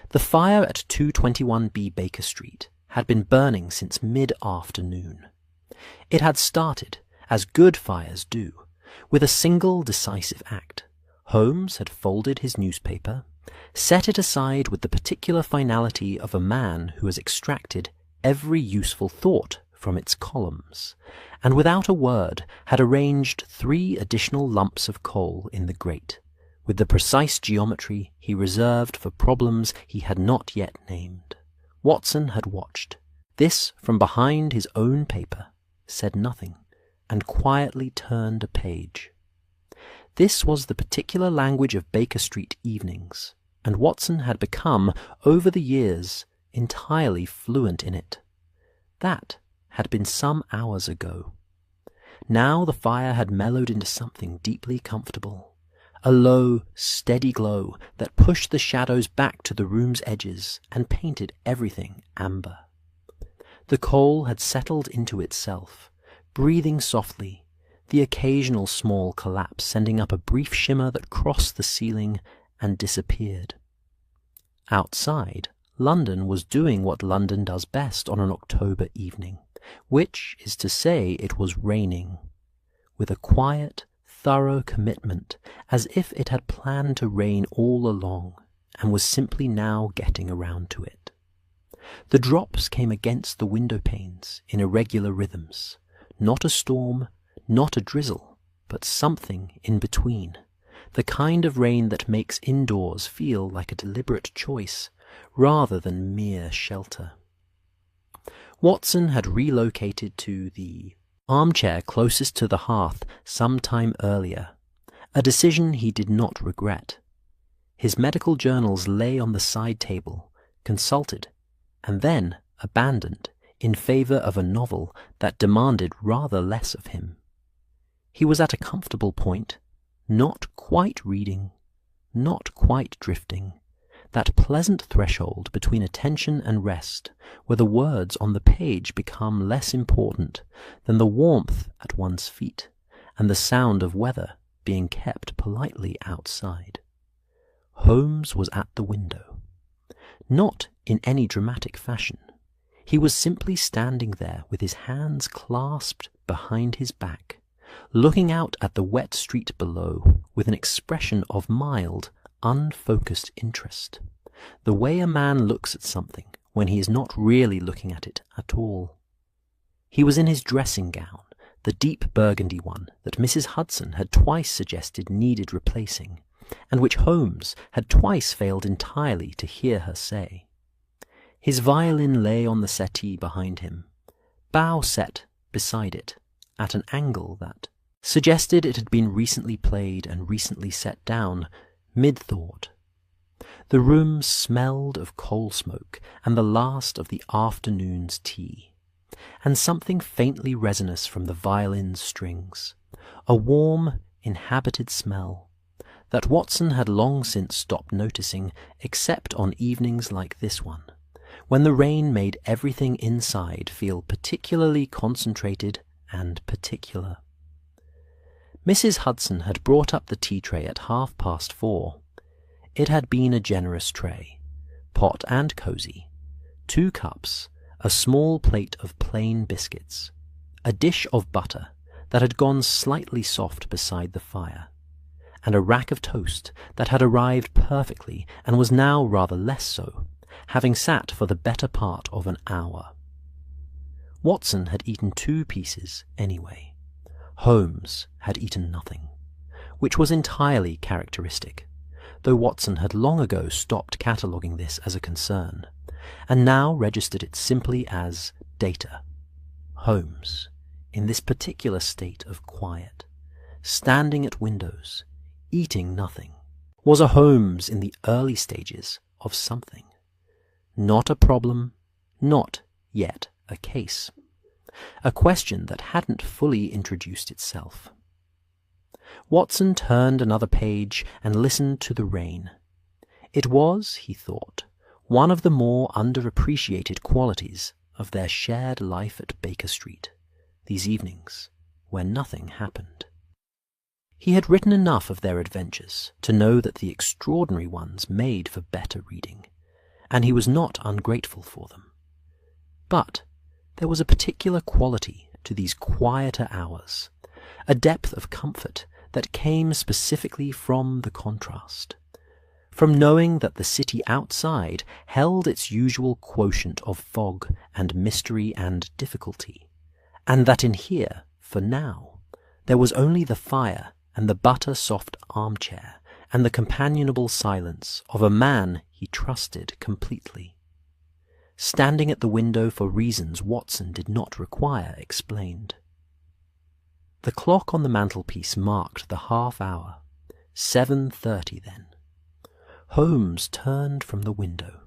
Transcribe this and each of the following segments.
The fire at 221B Baker Street had been burning since mid-afternoon. It had started, as good fires do, with a single decisive act. Holmes had folded his newspaper, set it aside with the particular finality of a man who has extracted every useful thought from its columns, and without a word had arranged 3 additional lumps of coal in the grate, with the precise geometry he reserved for problems he had not yet named. Watson had watched. This from behind his own paper, said nothing, and quietly turned a page. This was the particular language of Baker Street evenings, and Watson had become, over the years, entirely fluent in it. That had been some hours ago. Now the fire had mellowed into something deeply comfortable, a low, steady glow that pushed the shadows back to the room's edges and painted everything amber. The coal had settled into itself, breathing softly, the occasional small collapse sending up a brief shimmer that crossed the ceiling and disappeared. Outside, London was doing what London does best on an October evening, which is to say it was raining, with a quiet, thorough commitment, as if it had planned to rain all along, and was simply now getting around to it. The drops came against the window panes in irregular rhythms, not a storm, not a drizzle, but something in between, the kind of rain that makes indoors feel like a deliberate choice, rather than mere shelter. Watson had relocated to the armchair closest to the hearth some time earlier, a decision he did not regret. His medical journals lay on the side table, consulted, and then abandoned in favour of a novel that demanded rather less of him. He was at a comfortable point, not quite reading, not quite drifting, that pleasant threshold between attention and rest, where the words on the page become less important than the warmth at one's feet and the sound of weather being kept politely outside. Holmes was at the window. Not in any dramatic fashion. He was simply standing there with his hands clasped behind his back, looking out at the wet street below with an expression of mild, unfocused interest, the way a man looks at something when he is not really looking at it at all. He was in his dressing gown, the deep burgundy one that Mrs. Hudson had twice suggested needed replacing, and which Holmes had twice failed entirely to hear her say. His violin lay on the settee behind him, bow set beside it, at an angle that suggested it had been recently played and recently set down, mid-thought. The room smelled of coal smoke and the last of the afternoon's tea, and something faintly resinous from the violin's strings, a warm, inhabited smell that Watson had long since stopped noticing except on evenings like this one, when the rain made everything inside feel particularly concentrated and particular. Mrs. Hudson had brought up the tea tray at 4:30. It had been a generous tray, pot and cosy, 2 cups, a small plate of plain biscuits, a dish of butter that had gone slightly soft beside the fire, and a rack of toast that had arrived perfectly and was now rather less so, having sat for the better part of an hour. Watson had eaten 2 pieces anyway. Holmes had eaten nothing, which was entirely characteristic, though Watson had long ago stopped cataloguing this as a concern, and now registered it simply as data. Holmes, in this particular state of quiet, standing at windows, eating nothing, was a Holmes in the early stages of something. Not a problem, not yet a case. A question that hadn't fully introduced itself. Watson turned another page and listened to the rain. It was, he thought, one of the more underappreciated qualities of their shared life at Baker Street, these evenings, where nothing happened. He had written enough of their adventures to know that the extraordinary ones made for better reading, and he was not ungrateful for them. But there was a particular quality to these quieter hours, a depth of comfort that came specifically from the contrast, from knowing that the city outside held its usual quotient of fog and mystery and difficulty, and that in here, for now, there was only the fire and the butter-soft armchair and the companionable silence of a man he trusted completely, standing at the window for reasons Watson did not require explained. The clock on the mantelpiece marked the half-hour, 7:30 then. Holmes turned from the window.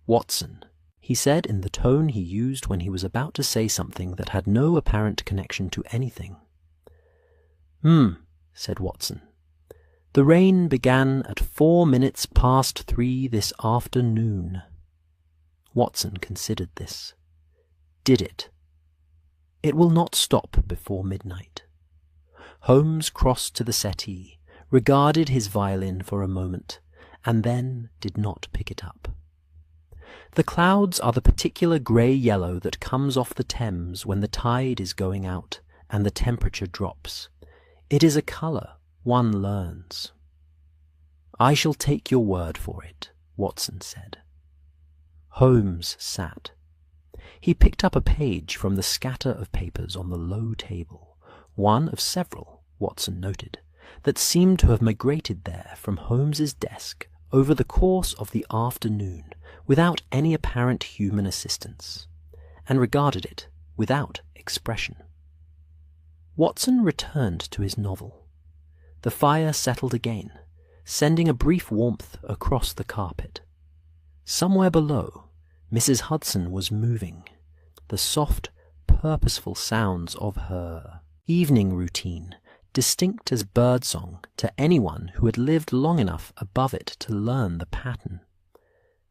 "Watson," he said in the tone he used when he was about to say something that had no apparent connection to anything. Said Watson. "The rain began at 4 minutes past 3 this afternoon." Watson considered this. "Did it?" "It will not stop before midnight." Holmes crossed to the settee, regarded his violin for a moment, and then did not pick it up. The clouds are the particular grey-yellow that comes off the Thames when the tide is going out and the temperature drops. It is a colour one learns. "I shall take your word for it," Watson said. Holmes sat. He picked up a page from the scatter of papers on the low table, one of several, Watson noted, that seemed to have migrated there from Holmes's desk over the course of the afternoon without any apparent human assistance, and regarded it without expression. Watson returned to his novel. The fire settled again, sending a brief warmth across the carpet. Somewhere below, Mrs. Hudson was moving, the soft, purposeful sounds of her evening routine, distinct as birdsong to anyone who had lived long enough above it to learn the pattern.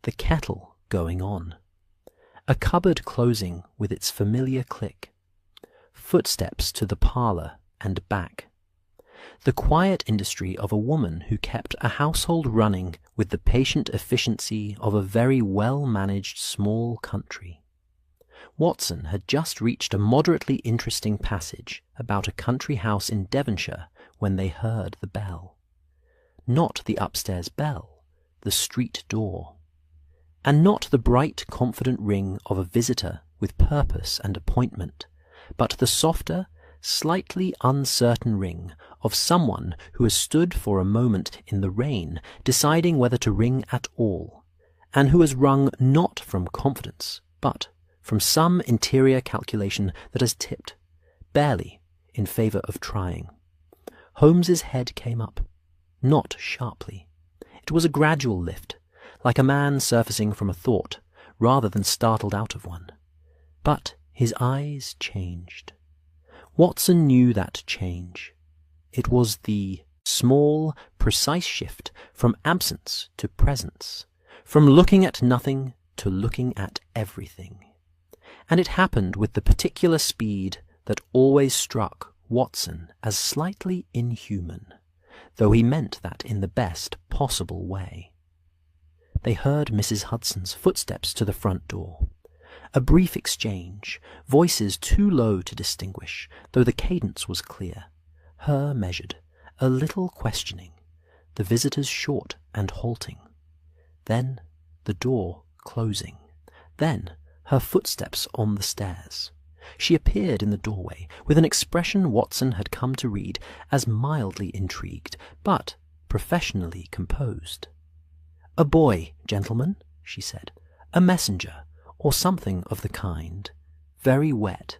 The kettle going on. A cupboard closing with its familiar click. Footsteps to the parlour and back. The quiet industry of a woman who kept a household running with the patient efficiency of a very well-managed small country. Watson had just reached a moderately interesting passage about a country house in Devonshire when they heard the bell. Not the upstairs bell, the street door. And not the bright, confident ring of a visitor with purpose and appointment, but the softer, slightly uncertain ring of someone who has stood for a moment in the rain, deciding whether to ring at all, and who has rung not from confidence, but from some interior calculation that has tipped, barely, in favour of trying. Holmes's head came up, not sharply. It was a gradual lift, like a man surfacing from a thought, rather than startled out of one. But his eyes changed. Watson knew that change. It was the small, precise shift from absence to presence, from looking at nothing to looking at everything. And it happened with the particular speed that always struck Watson as slightly inhuman, though he meant that in the best possible way. They heard Mrs. Hudson's footsteps to the front door. A brief exchange, voices too low to distinguish, though the cadence was clear. Her measured, a little questioning, the visitor's short and halting. Then the door closing. Then her footsteps on the stairs. She appeared in the doorway with an expression Watson had come to read as mildly intrigued, but professionally composed. "A boy, gentlemen," she said. "A messenger, or something of the kind. Very wet.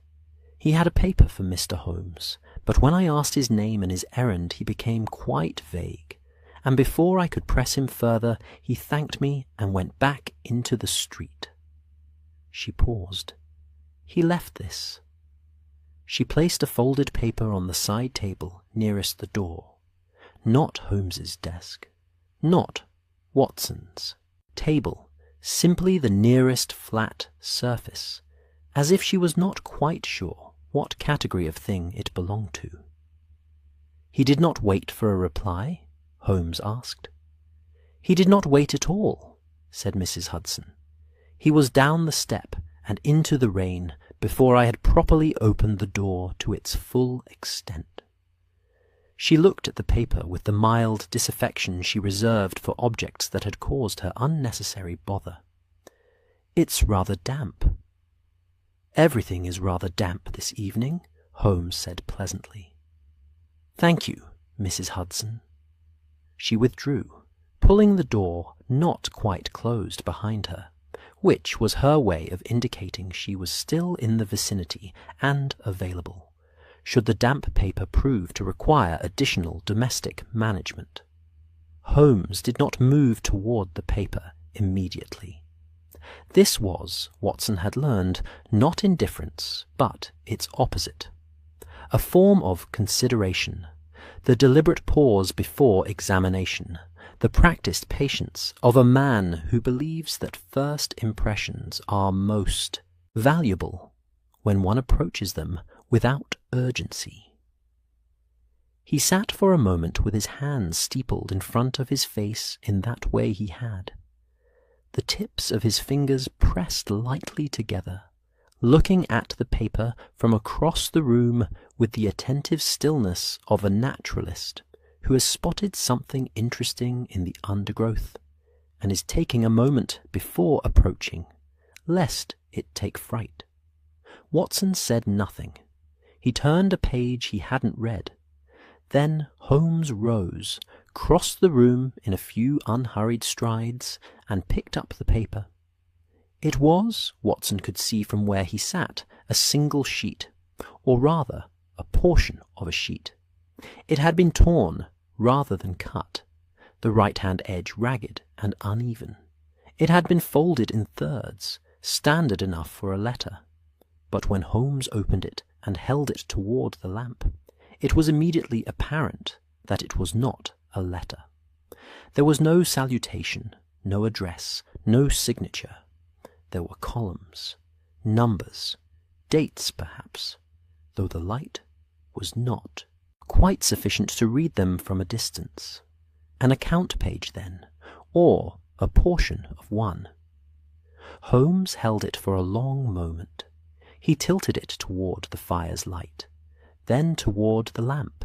He had a paper for Mr. Holmes, but when I asked his name and his errand he became quite vague, and before I could press him further he thanked me and went back into the street." She paused. "He left this." She placed a folded paper on the side table nearest the door. Not Holmes's desk. Not Watson's. Table, simply the nearest flat surface, as if she was not quite sure what category of thing it belonged to. "He did not wait for a reply?" Holmes asked. "He did not wait at all," said Mrs. Hudson. "He was down the step and into the rain before I had properly opened the door to its full extent." She looked at the paper with the mild disaffection she reserved for objects that had caused her unnecessary bother. "It's rather damp." "Everything is rather damp this evening," Holmes said pleasantly. "Thank you, Mrs. Hudson." She withdrew, pulling the door not quite closed behind her, which was her way of indicating she was still in the vicinity and available, should the damp paper prove to require additional domestic management. Holmes did not move toward the paper immediately. This was, Watson had learned, not indifference, but its opposite. A form of consideration, the deliberate pause before examination, the practiced patience of a man who believes that first impressions are most valuable when one approaches them without urgency. He sat for a moment with his hands steepled in front of his face in that way he had. The tips of his fingers pressed lightly together, looking at the paper from across the room with the attentive stillness of a naturalist who has spotted something interesting in the undergrowth and is taking a moment before approaching, lest it take fright. Watson said nothing. He turned a page he hadn't read. Then Holmes rose, crossed the room in a few unhurried strides, and picked up the paper. It was, Watson could see from where he sat, a single sheet, or rather, a portion of a sheet. It had been torn rather than cut, the right-hand edge ragged and uneven. It had been folded in thirds, standard enough for a letter. But when Holmes opened it and held it toward the lamp, it was immediately apparent that it was not a letter. There was no salutation, no address, no signature. There were columns, numbers, dates perhaps, though the light was not quite sufficient to read them from a distance. An account page, then, or a portion of one. Holmes held it for a long moment. He tilted it toward the fire's light, then toward the lamp,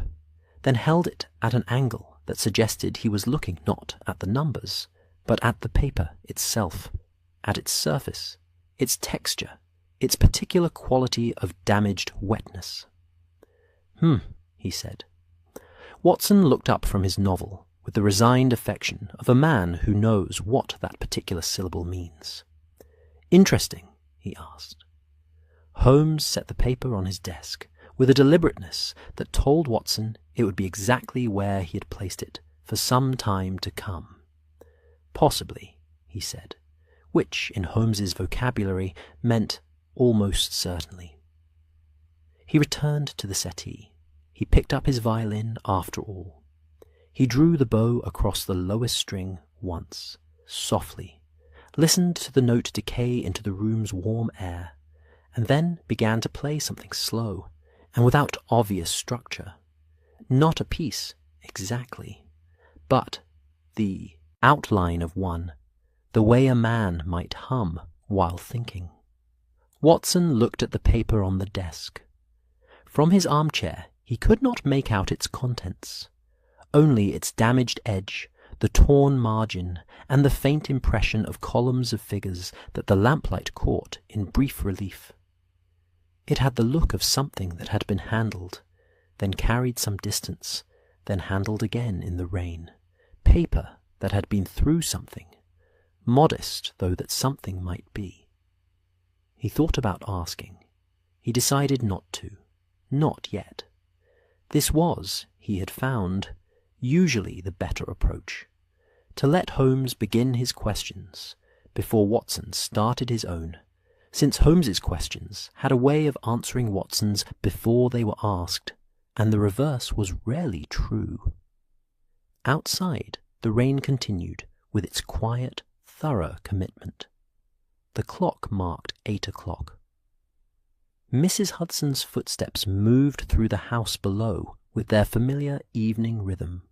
then held it at an angle that suggested he was looking not at the numbers, but at the paper itself, at its surface, its texture, its particular quality of damaged wetness. He said. Watson looked up from his novel with the resigned affection of a man who knows what that particular syllable means. "Interesting?" he asked. Holmes set the paper on his desk with a deliberateness that told Watson it would be exactly where he had placed it for some time to come. "Possibly," he said, which in Holmes's vocabulary meant almost certainly. He returned to the settee. He picked up his violin after all. He drew the bow across the lowest string once, softly, listened to the note decay into the room's warm air, and then began to play something slow and without obvious structure. Not a piece, exactly, but the outline of one, the way a man might hum while thinking. Watson looked at the paper on the desk. From his armchair he could not make out its contents, only its damaged edge, the torn margin, and the faint impression of columns of figures that the lamplight caught in brief relief. It had the look of something that had been handled, then carried some distance, then handled again in the rain, paper that had been through something, modest though that something might be. He thought about asking. He decided not to, not yet. This was, he had found, usually the better approach, to let Holmes begin his questions before Watson started his own, since Holmes's questions had a way of answering Watson's before they were asked, and the reverse was rarely true. Outside, the rain continued with its quiet, thorough commitment. The clock marked 8 o'clock. Mrs. Hudson's footsteps moved through the house below with their familiar evening rhythm.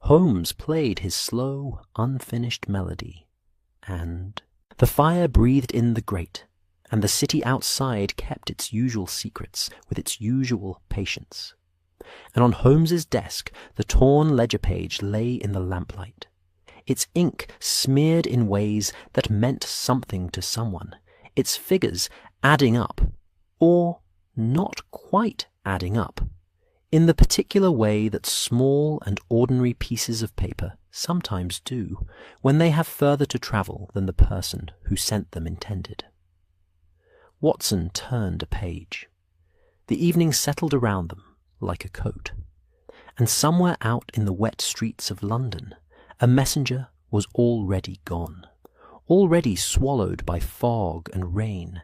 Holmes played his slow, unfinished melody, and the fire breathed in the grate, and the city outside kept its usual secrets with its usual patience. And on Holmes's desk the torn ledger page lay in the lamplight, its ink smeared in ways that meant something to someone, its figures adding up, or not quite adding up, in the particular way that small and ordinary pieces of paper sometimes do when they have further to travel than the person who sent them intended. Watson turned a page. The evening settled around them like a coat, and somewhere out in the wet streets of London a messenger was already gone, already swallowed by fog and rain,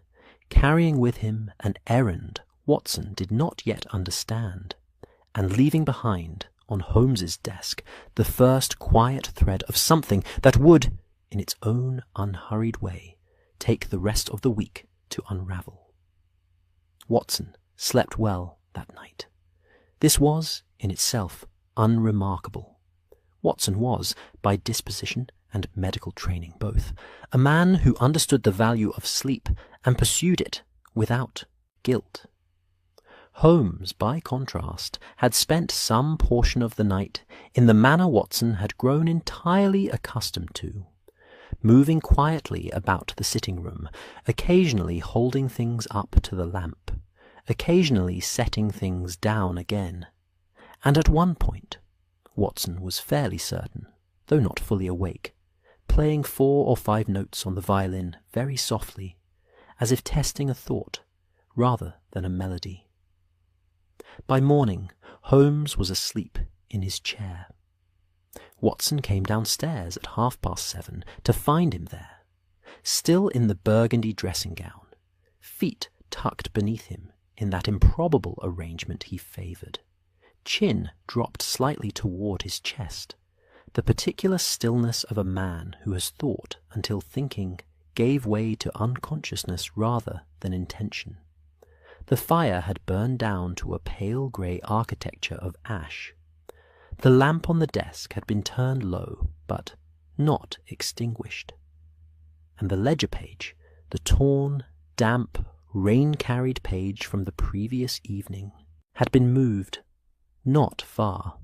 carrying with him an errand Watson did not yet understand, and leaving behind on Holmes's desk the first quiet thread of something that would, in its own unhurried way, take the rest of the week to unravel. Watson slept well that night. This was, in itself, unremarkable. Watson was, by disposition and medical training both, a man who understood the value of sleep and pursued it without guilt. Holmes, by contrast, had spent some portion of the night in the manner Watson had grown entirely accustomed to, moving quietly about the sitting-room, occasionally holding things up to the lamp, occasionally setting things down again, and at one point, Watson was fairly certain, though not fully awake, playing 4 or 5 notes on the violin very softly, as if testing a thought rather than a melody. By morning, Holmes was asleep in his chair. Watson came downstairs at 7:30 to find him there, still in the burgundy dressing-gown, feet tucked beneath him in that improbable arrangement he favoured, chin dropped slightly toward his chest, the particular stillness of a man who has thought until thinking gave way to unconsciousness rather than intention. The fire had burned down to a pale grey architecture of ash. The lamp on the desk had been turned low, but not extinguished. And the ledger page, the torn, damp, rain-carried page from the previous evening, had been moved not far.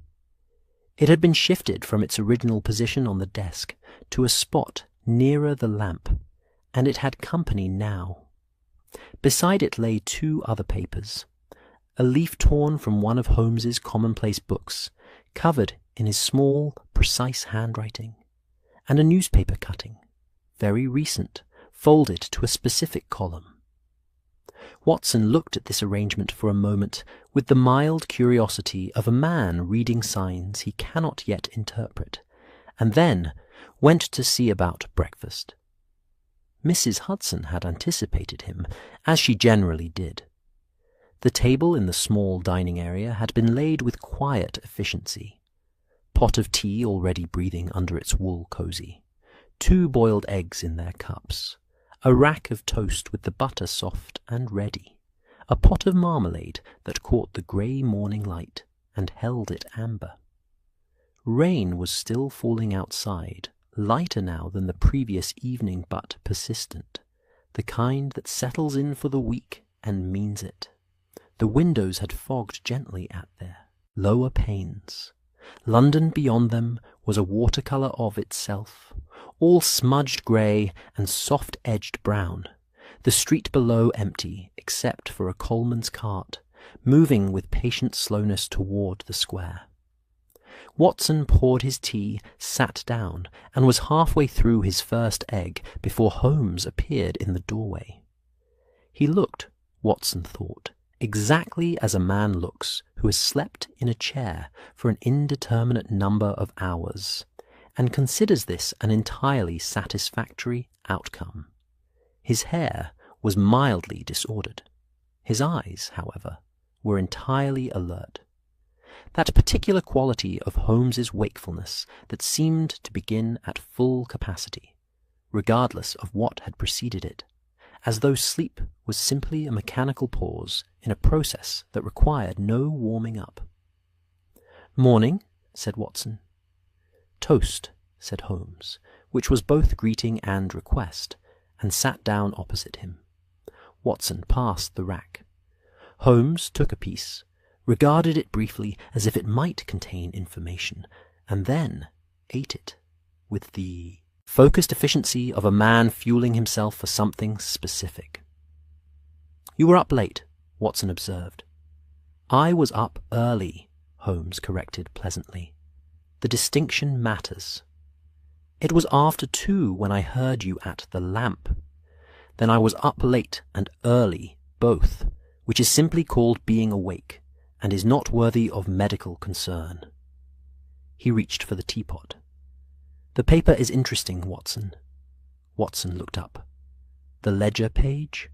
It had been shifted from its original position on the desk to a spot nearer the lamp, and it had company now. Beside it lay 2 other papers, a leaf torn from one of Holmes's commonplace books, covered in his small, precise handwriting, and a newspaper cutting, very recent, folded to a specific column. Watson looked at this arrangement for a moment with the mild curiosity of a man reading signs he cannot yet interpret, and then went to see about breakfast. Mrs. Hudson had anticipated him, as she generally did. The table in the small dining area had been laid with quiet efficiency. Pot of tea already breathing under its wool cosy, 2 boiled eggs in their cups, a rack of toast with the butter soft and ready, a pot of marmalade that caught the grey morning light and held it amber. Rain was still falling outside, lighter now than the previous evening but persistent, the kind that settles in for the week and means it. The windows had fogged gently at their lower panes. London beyond them was a watercolour of itself, all smudged grey and soft-edged brown, the street below empty except for a coalman's cart, moving with patient slowness toward the square. Watson poured his tea, sat down, and was halfway through his first egg before Holmes appeared in the doorway. He looked, Watson thought, exactly as a man looks who has slept in a chair for an indeterminate number of hours, and considers this an entirely satisfactory outcome. His hair was mildly disordered. His eyes, however, were entirely alert. That particular quality of Holmes's wakefulness that seemed to begin at full capacity, regardless of what had preceded it, as though sleep was simply a mechanical pause in a process that required no warming up. "Morning," said Watson. "Toast," said Holmes, which was both greeting and request, and sat down opposite him. Watson passed the rack. Holmes took a piece, regarded it briefly as if it might contain information, and then ate it with the focused efficiency of a man fueling himself for something specific. "You were up late," Watson observed. "I was up early," Holmes corrected pleasantly. "The distinction matters. It was after 2 when I heard you at the lamp. Then I was up late and early, both, which is simply called being awake, and is not worthy of medical concern." He reached for the teapot. "The paper is interesting, Watson." Watson looked up. "The ledger page?"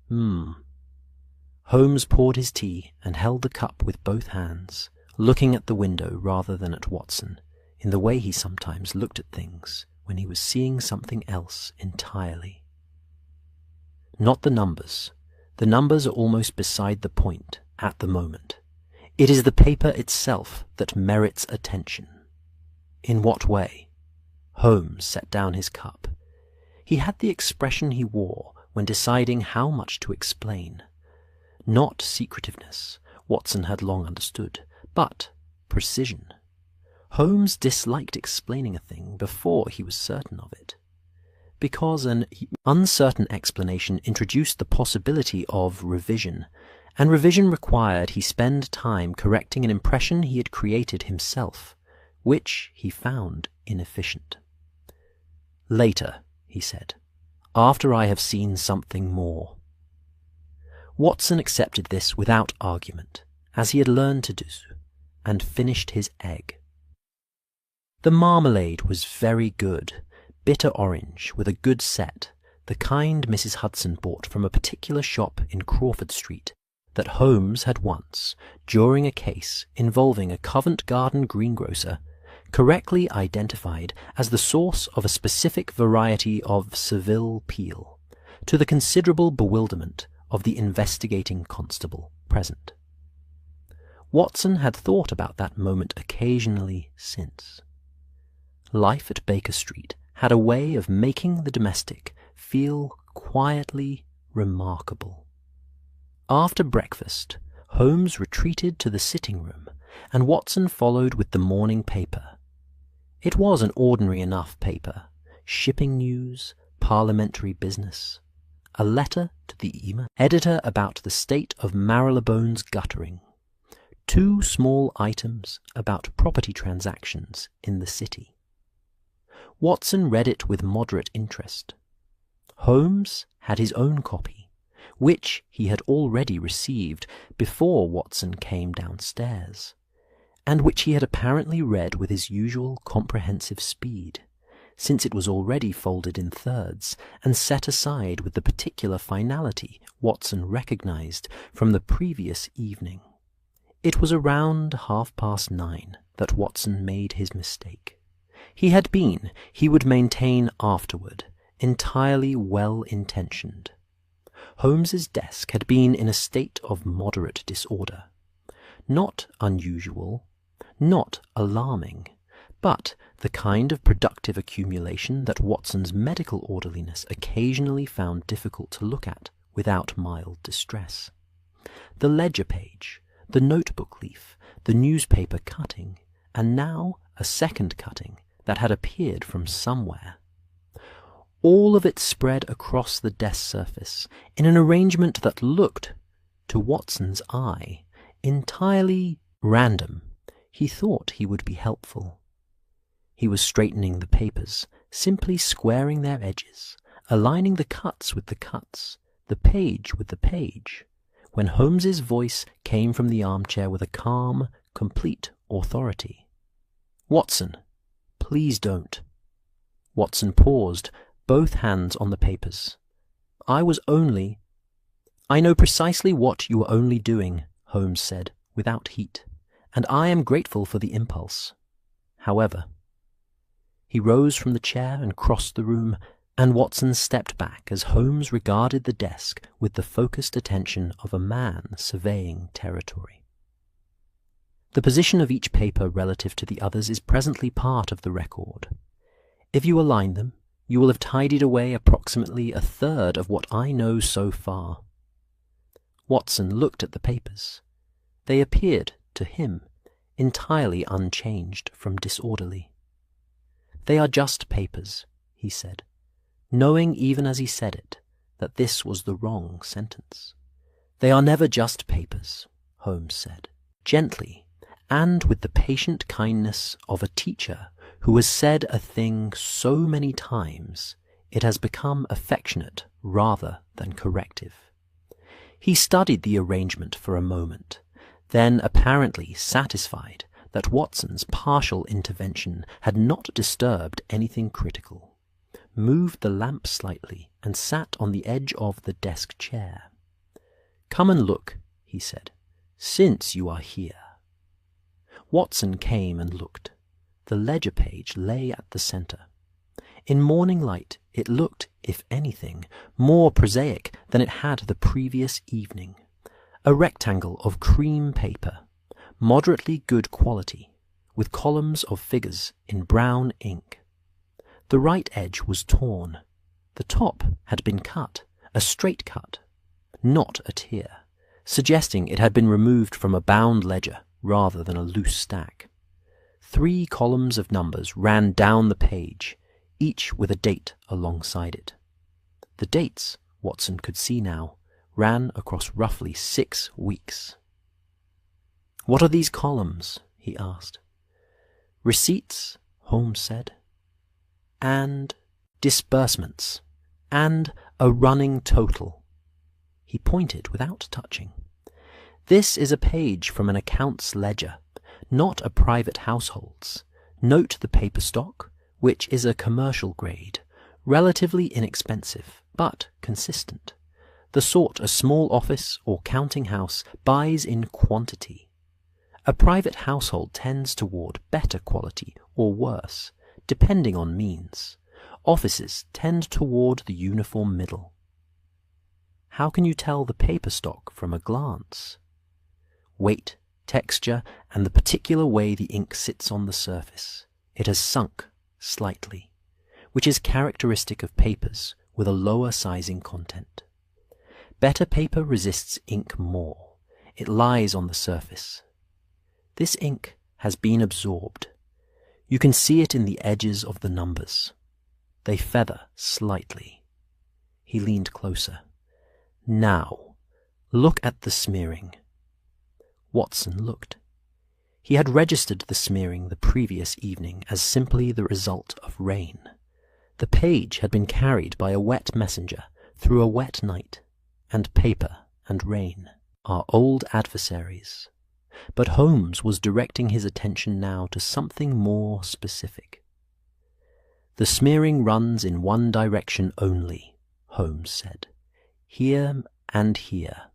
Holmes poured his tea and held the cup with both hands, looking at the window rather than at Watson, in the way he sometimes looked at things when he was seeing something else entirely. "Not the numbers. The numbers are almost beside the point at the moment. It is the paper itself that merits attention." "In what way?" Holmes set down his cup. He had the expression he wore when deciding how much to explain. Not secretiveness, Watson had long understood, but precision. Holmes disliked explaining a thing before he was certain of it, because an uncertain explanation introduced the possibility of revision, and revision required he spend time correcting an impression he had created himself, which he found inefficient. "Later," he said, "after I have seen something more." Watson accepted this without argument, as he had learned to do, and finished his egg. The marmalade was very good, bitter orange with a good set, the kind Mrs. Hudson bought from a particular shop in Crawford Street that Holmes had once, during a case involving a Covent Garden greengrocer, correctly identified as the source of a specific variety of Seville peel, to the considerable bewilderment of the investigating constable present. Watson had thought about that moment occasionally since. Life at Baker Street had a way of making the domestic feel quietly remarkable. After breakfast, Holmes retreated to the sitting-room, and Watson followed with the morning paper. It was an ordinary enough paper, shipping news, parliamentary business, a letter to the editor about the state of Marylebone's guttering, 2 small items about property transactions in the city. Watson read it with moderate interest. Holmes had his own copy, which he had already received before Watson came downstairs, and which he had apparently read with his usual comprehensive speed, since it was already folded in thirds and set aside with the particular finality Watson recognized from the previous evening. It was around 9:30 that Watson made his mistake. He had been, he would maintain afterward, entirely well-intentioned. Holmes's desk had been in a state of moderate disorder. Not unusual, not alarming, but the kind of productive accumulation that Watson's medical orderliness occasionally found difficult to look at without mild distress. The ledger page, the notebook leaf, the newspaper cutting, and now a second cutting that had appeared from somewhere. All of it spread across the desk surface in an arrangement that looked, to Watson's eye, entirely random. He thought he would be helpful. He was straightening the papers, simply squaring their edges, aligning the cuts with the cuts, the page with the page, when Holmes's voice came from the armchair with a calm, complete authority. "Watson, please don't." Watson paused, both hands on the papers. "I know precisely what you were only doing," Holmes said, without heat, "and I am grateful for the impulse. However—" He rose from the chair and crossed the room, and Watson stepped back as Holmes regarded the desk with the focused attention of a man surveying territory. The position of each paper relative to the others is presently part of the record. If you align them, you will have tidied away approximately a third of what I know so far. Watson looked at the papers. They appeared, to him, entirely unchanged from disorderly. They are just papers, he said, knowing even as he said it that this was the wrong sentence. They are never just papers, Holmes said, gently, and with the patient kindness of a teacher who has said a thing so many times it has become affectionate rather than corrective. He studied the arrangement for a moment, then, apparently satisfied that Watson's partial intervention had not disturbed anything critical, moved the lamp slightly and sat on the edge of the desk chair. "Come and look," he said, "since you are here." Watson came and looked. The ledger page lay at the centre. In morning light it looked, if anything, more prosaic than it had the previous evening. A rectangle of cream paper, moderately good quality, with columns of figures in brown ink. The right edge was torn. The top had been cut, a straight cut, not a tear, suggesting it had been removed from a bound ledger rather than a loose stack. 3 columns of numbers ran down the page, each with a date alongside it. The dates, Watson could see now, ran across roughly 6 weeks. "What are these columns?" he asked. "Receipts," Holmes said, "and disbursements, and a running total." He pointed without touching. "This is a page from an accounts ledger, not a private household's. Note the paper stock, which is a commercial grade, relatively inexpensive, but consistent. The sort a small office or counting house buys in quantity. A private household tends toward better quality or worse, depending on means. Offices tend toward the uniform middle." "How can you tell the paper stock from a glance?" "Weight, texture, and the particular way the ink sits on the surface. It has sunk slightly, which is characteristic of papers with a lower sizing content. Better paper resists ink more. It lies on the surface. This ink has been absorbed. You can see it in the edges of the numbers. They feather slightly." He leaned closer. "Now, look at the smearing." Watson looked. He had registered the smearing the previous evening as simply the result of rain. The page had been carried by a wet messenger through a wet night, and paper and rain are old adversaries. But Holmes was directing his attention now to something more specific. "The smearing runs in one direction only," Holmes said. "Here and here.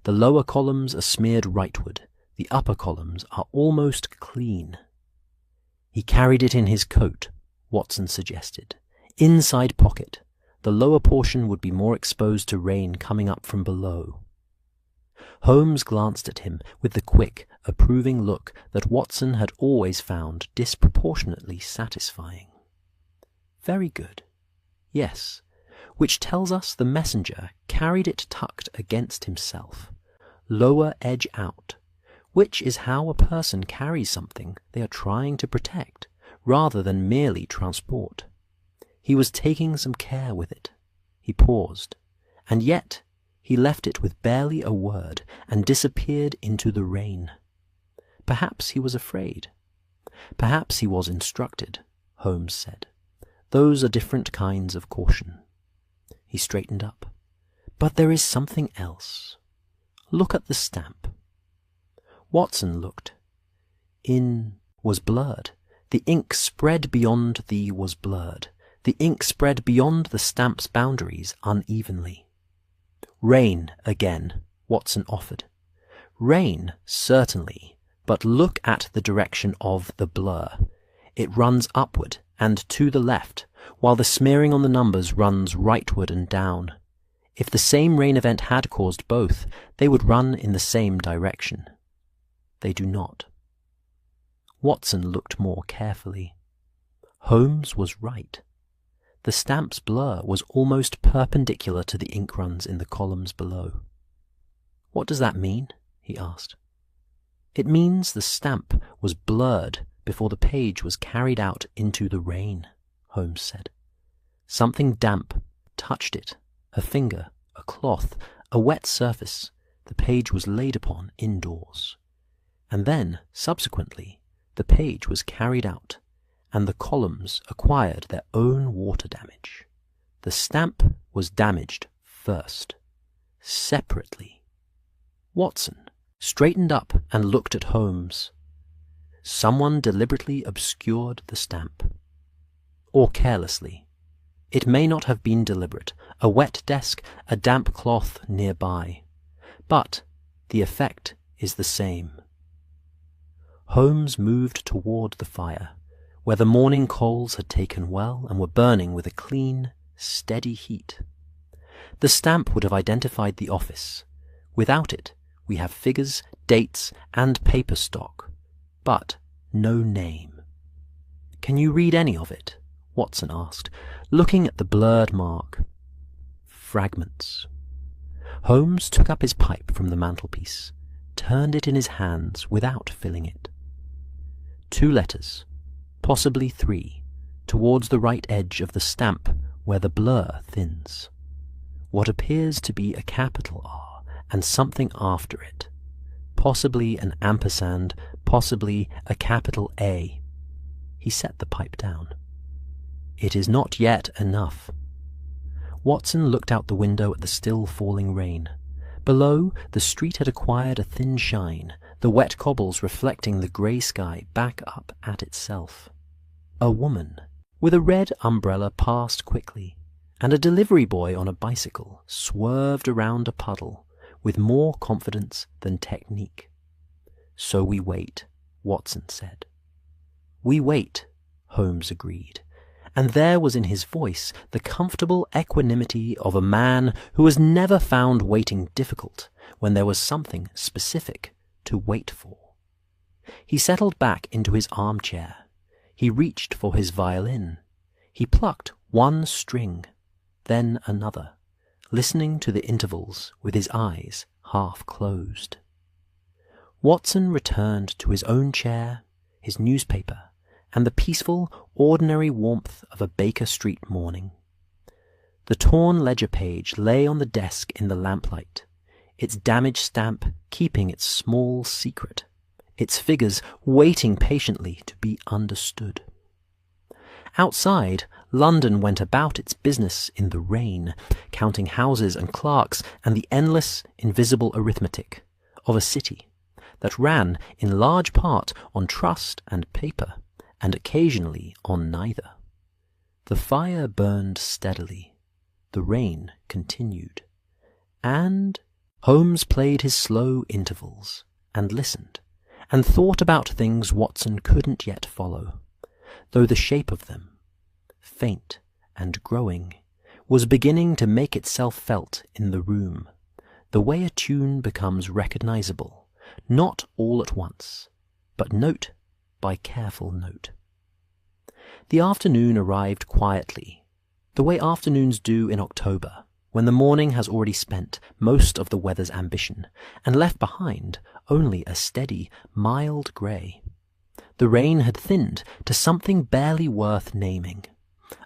The lower columns are smeared rightward. The upper columns are almost clean." "He carried it in his coat," Watson suggested. "Inside pocket. The lower portion would be more exposed to rain coming up from below." Holmes glanced at him with the quick, approving look that Watson had always found disproportionately satisfying. "Very good. Yes, which tells us the messenger carried it tucked against himself, lower edge out, which is how a person carries something they are trying to protect, rather than merely transport. He was taking some care with it." He paused, and yet he left it with barely a word and disappeared into the rain. Perhaps he was afraid. Perhaps he was instructed, Holmes said. Those are different kinds of caution. He straightened up. "But there is something else. Look at the stamp." Watson looked. "In" was blurred. The ink spread beyond the was blurred. The ink spread beyond the stamp's boundaries unevenly. "Rain again," Watson offered. "Rain, certainly, but look at the direction of the blur. It runs upward and to the left, while the smearing on the numbers runs rightward and down. If the same rain event had caused both, they would run in the same direction. They do not." Watson looked more carefully. Holmes was right. The stamp's blur was almost perpendicular to the ink runs in the columns below. "What does that mean?" he asked. "It means the stamp was blurred before the page was carried out into the rain," Holmes said. "Something damp touched it, a finger, a cloth, a wet surface the page was laid upon indoors. And then, subsequently, the page was carried out, and the columns acquired their own water damage. The stamp was damaged first, separately." Watson straightened up and looked at Holmes. Someone deliberately obscured the stamp. Or carelessly. It may not have been deliberate, a wet desk, a damp cloth nearby. But the effect is the same. Holmes moved toward the fire, where the morning coals had taken well and were burning with a clean, steady heat. The stamp would have identified the office. Without it, we have figures, dates, and paper stock, but no name. "Can you read any of it?" Watson asked, looking at the blurred mark. "Fragments." Holmes took up his pipe from the mantelpiece, turned it in his hands without filling it. 2 letters, possibly 3, towards the right edge of the stamp where the blur thins. What appears to be a capital R and something after it, possibly an ampersand, possibly a capital A. He set the pipe down. "It is not yet enough." Watson looked out the window at the still falling rain. Below, the street had acquired a thin shine, the wet cobbles reflecting the grey sky back up at itself. A woman with a red umbrella passed quickly, and a delivery boy on a bicycle swerved around a puddle with more confidence than technique. "So we wait," Watson said. "We wait," Holmes agreed, and there was in his voice the comfortable equanimity of a man who has never found waiting difficult when there was something specific to wait for. He settled back into his armchair. He reached for his violin. He plucked one string, then another, listening to the intervals with his eyes half closed. Watson returned to his own chair, his newspaper, and the peaceful, ordinary warmth of a Baker Street morning. The torn ledger page lay on the desk in the lamplight, its damaged stamp keeping its small secret, its figures waiting patiently to be understood. Outside, London went about its business in the rain, counting houses and clerks and the endless, invisible arithmetic of a city that ran in large part on trust and paper, and occasionally on neither. The fire burned steadily. The rain continued. And Holmes played his slow intervals, and listened, and thought about things Watson couldn't yet follow, though the shape of them, faint and growing, was beginning to make itself felt in the room, the way a tune becomes recognizable, not all at once, but note by careful note. The afternoon arrived quietly, the way afternoons do in October, when the morning has already spent most of the weather's ambition, and left behind only a steady, mild grey. The rain had thinned to something barely worth naming,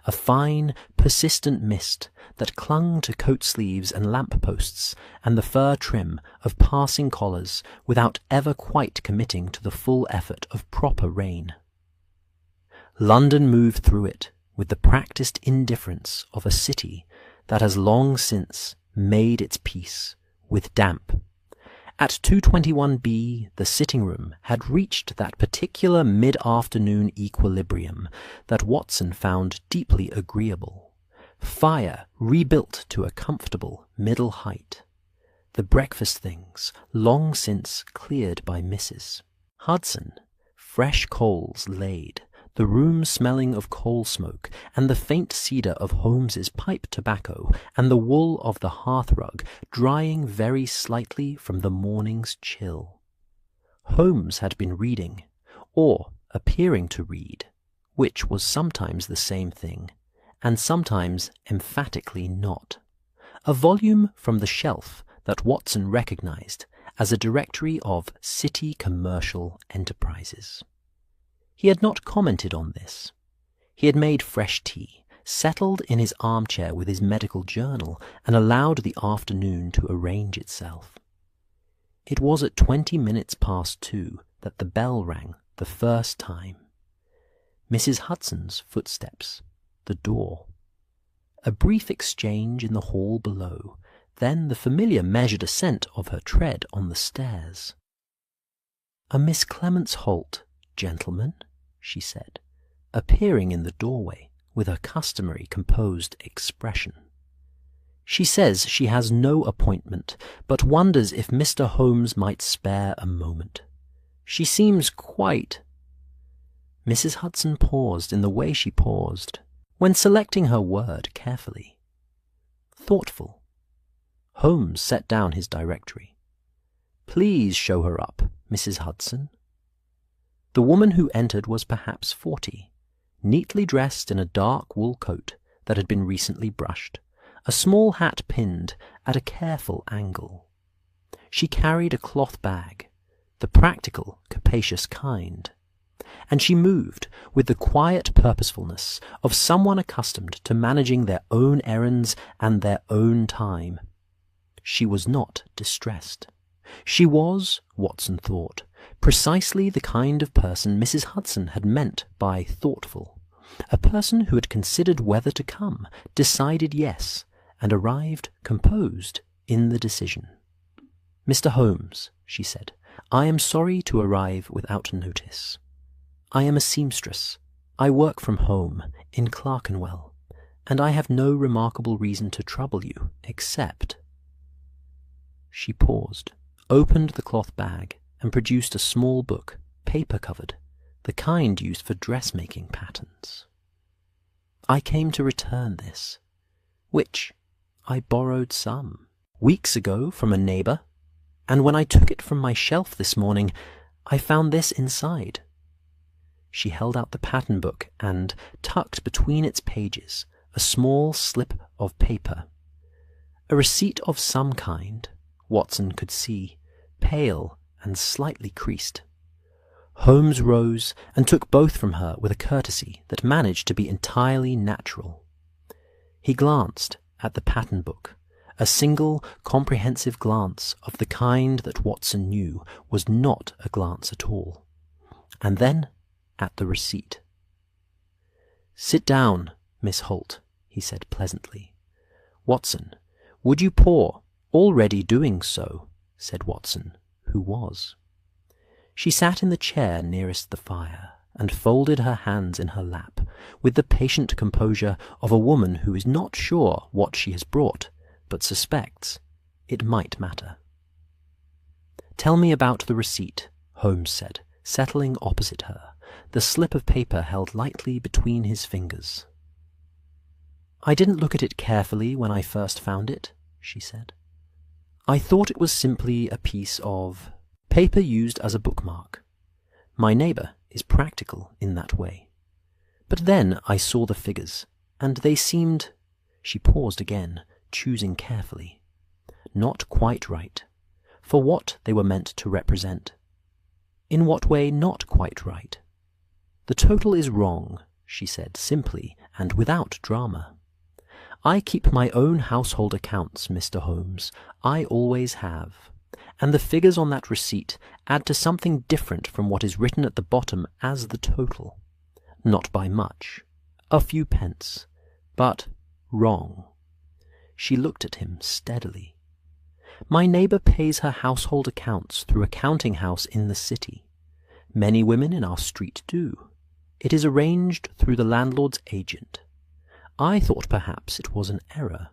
a fine, persistent mist that clung to coat sleeves and lamp-posts and the fur trim of passing collars without ever quite committing to the full effort of proper rain. London moved through it with the practised indifference of a city that has long since made its peace with damp. At 221B, the sitting-room had reached that particular mid-afternoon equilibrium that Watson found deeply agreeable. Fire rebuilt to a comfortable middle height. The breakfast things long since cleared by Mrs. Hudson. Fresh coals laid, the room smelling of coal smoke, and the faint cedar of Holmes's pipe tobacco, and the wool of the hearthrug drying very slightly from the morning's chill. Holmes had been reading, or appearing to read, which was sometimes the same thing, and sometimes emphatically not. A volume from the shelf that Watson recognized as a directory of city commercial enterprises. He had not commented on this. He had made fresh tea, settled in his armchair with his medical journal, and allowed the afternoon to arrange itself. It was at 20 minutes past 2 that the bell rang the first time. Mrs. Hudson's footsteps, the door. A brief exchange in the hall below, then the familiar measured ascent of her tread on the stairs. "A Miss Clements Holt, gentlemen," she said, appearing in the doorway with her customary composed expression. "She says she has no appointment, but wonders if Mr. Holmes might spare a moment. She seems quite—" Mrs. Hudson paused in the way she paused, when selecting her word carefully. Thoughtful. Holmes set down his directory. "Please show her up, Mrs. Hudson." The woman who entered was perhaps 40, neatly dressed in a dark wool coat that had been recently brushed, a small hat pinned at a careful angle. She carried a cloth bag, the practical, capacious kind, and she moved with the quiet purposefulness of someone accustomed to managing their own errands and their own time. She was not distressed. She was, Watson thought, precisely the kind of person Mrs. Hudson had meant by thoughtful, a person who had considered whether to come, decided yes, and arrived composed in the decision. "Mr. Holmes," she said, "I am sorry to arrive without notice. I am a seamstress. I work from home, in Clerkenwell, and I have no remarkable reason to trouble you, except—" She paused, opened the cloth bag, and produced a small book, paper-covered, the kind used for dressmaking patterns. "I came to return this, which I borrowed some weeks ago from a neighbour, and when I took it from my shelf this morning, I found this inside." She held out the pattern book and, tucked between its pages, a small slip of paper. A receipt of some kind, Watson could see, pale and slightly creased. Holmes rose and took both from her with a courtesy that managed to be entirely natural. He glanced at the pattern book, a single comprehensive glance of the kind that Watson knew was not a glance at all, and then at the receipt. "Sit down, Miss Holt," he said pleasantly. "Watson, would you pour?" "Already doing so," said Watson, who was. She sat in the chair nearest the fire, and folded her hands in her lap, with the patient composure of a woman who is not sure what she has brought, but suspects it might matter. "Tell me about the receipt," Holmes said, settling opposite her, the slip of paper held lightly between his fingers. "I didn't look at it carefully when I first found it," she said. "I thought it was simply a piece of paper used as a bookmark. My neighbour is practical in that way. But then I saw the figures, and they seemed—" She paused again, choosing carefully. "Not quite right, for what they were meant to represent." "In what way not quite right?" "The total is wrong," she said simply and without drama. "I keep my own household accounts, Mr. Holmes. I always have. And the figures on that receipt add to something different from what is written at the bottom as the total. Not by much. A few pence. But wrong." She looked at him steadily. "My neighbour pays her household accounts through a counting house in the city. Many women in our street do. It is arranged through the landlord's agent. I thought perhaps it was an error.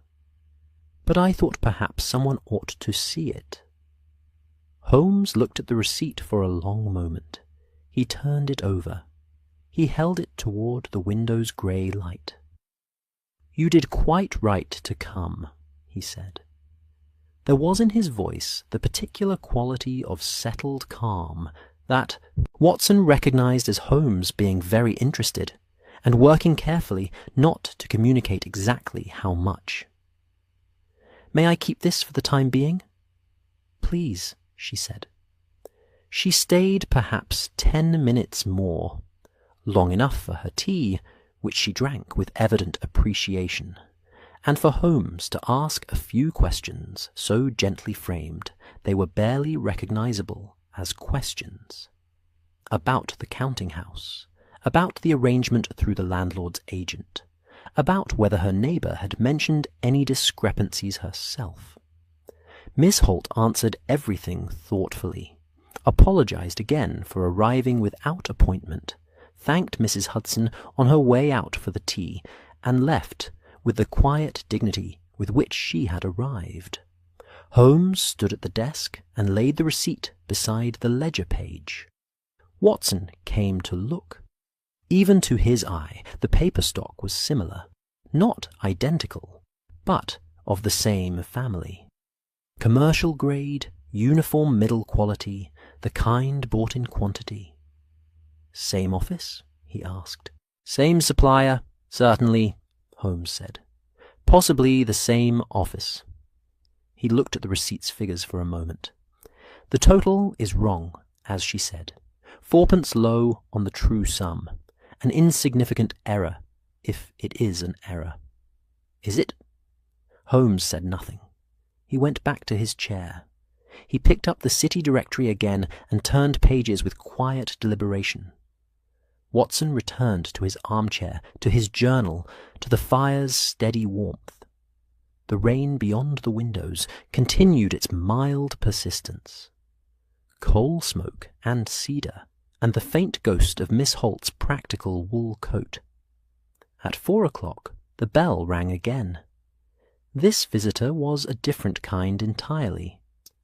But I thought perhaps someone ought to see it." Holmes looked at the receipt for a long moment. He turned it over. He held it toward the window's grey light. "You did quite right to come," he said. There was in his voice the particular quality of settled calm that Watson recognized as Holmes being very interested, and working carefully not to communicate exactly how much. "May I keep this for the time being?" "Please," she said. She stayed perhaps 10 minutes more, long enough for her tea, which she drank with evident appreciation, and for Holmes to ask a few questions so gently framed they were barely recognizable as questions. About the counting-house, about the arrangement through the landlord's agent, about whether her neighbour had mentioned any discrepancies herself. Miss Holt answered everything thoughtfully, apologized again for arriving without appointment, thanked Mrs. Hudson on her way out for the tea, and left with the quiet dignity with which she had arrived. Holmes stood at the desk and laid the receipt beside the ledger page. Watson came to look. Even to his eye, the paper stock was similar, not identical, but of the same family. Commercial grade, uniform middle quality, the kind bought in quantity. "Same office?" he asked. "Same supplier, certainly," Holmes said. "Possibly the same office." He looked at the receipt's figures for a moment. "The total is wrong, as she said. 4pence low on the true sum. An insignificant error, if it is an error." "Is it?" Holmes said nothing. He went back to his chair. He picked up the city directory again and turned pages with quiet deliberation. Watson returned to his armchair, to his journal, to the fire's steady warmth. The rain beyond the windows continued its mild persistence. Coal smoke and cedar, and the faint ghost of Miss Holt's practical wool coat. At 4 o'clock, the bell rang again. This visitor was a different kind entirely.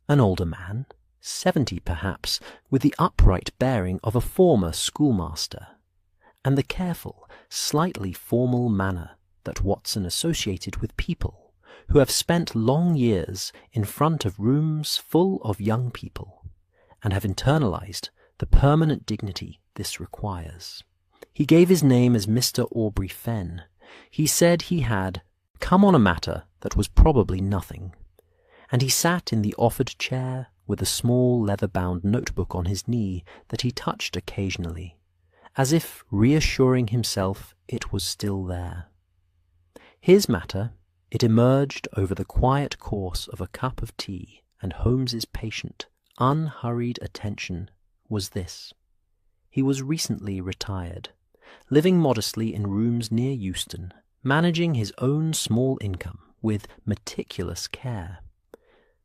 An older man, 70 perhaps, with the upright bearing of a former schoolmaster, and the careful, slightly formal manner that Watson associated with people who have spent long years in front of rooms full of young people, and have internalized the permanent dignity this requires. He gave his name as Mr. Aubrey Fenn. He said he had come on a matter that was probably nothing, and he sat in the offered chair with a small leather-bound notebook on his knee that he touched occasionally, as if reassuring himself it was still there. His matter, it emerged over the quiet course of a cup of tea and Holmes's patient, unhurried attention, was this. He was recently retired, living modestly in rooms near Euston, managing his own small income with meticulous care.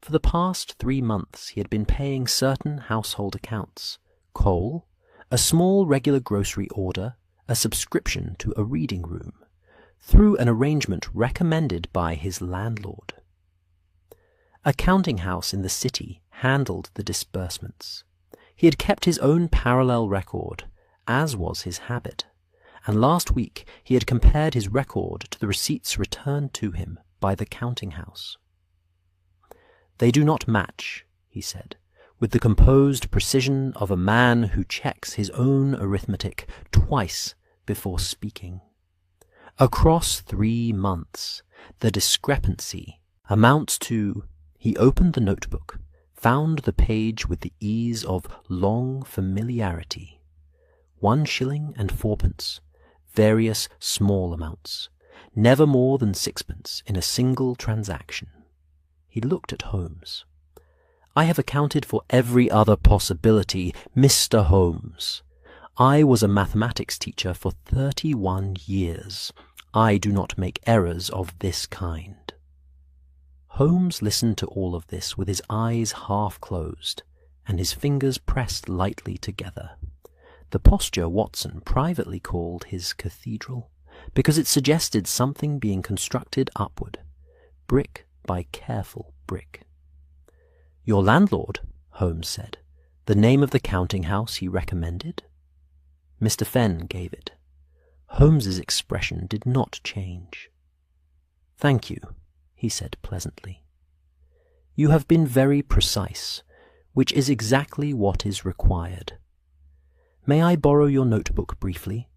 For the past 3 months he had been paying certain household accounts, coal, a small regular grocery order, a subscription to a reading room, through an arrangement recommended by his landlord. A counting house in the city handled the disbursements. He had kept his own parallel record, as was his habit, and last week he had compared his record to the receipts returned to him by the counting house. "They do not match," he said, with the composed precision of a man who checks his own arithmetic twice before speaking. "Across 3 months, the discrepancy amounts to—" He opened the notebook, found the page with the ease of long familiarity. 1 shilling and 4pence, various small amounts, never more than 6pence in a single transaction. He looked at Holmes. "I have accounted for every other possibility, Mr. Holmes. I was a mathematics teacher for 31 years. I do not make errors of this kind." Holmes listened to all of this with his eyes half closed and his fingers pressed lightly together, the posture Watson privately called his cathedral, because it suggested something being constructed upward, brick by careful brick. "Your landlord," Holmes said, "the name of the counting house he recommended?" Mr. Fenn gave it. Holmes's expression did not change. "Thank you," he said pleasantly. "You have been very precise, which is exactly what is required. May I borrow your notebook briefly?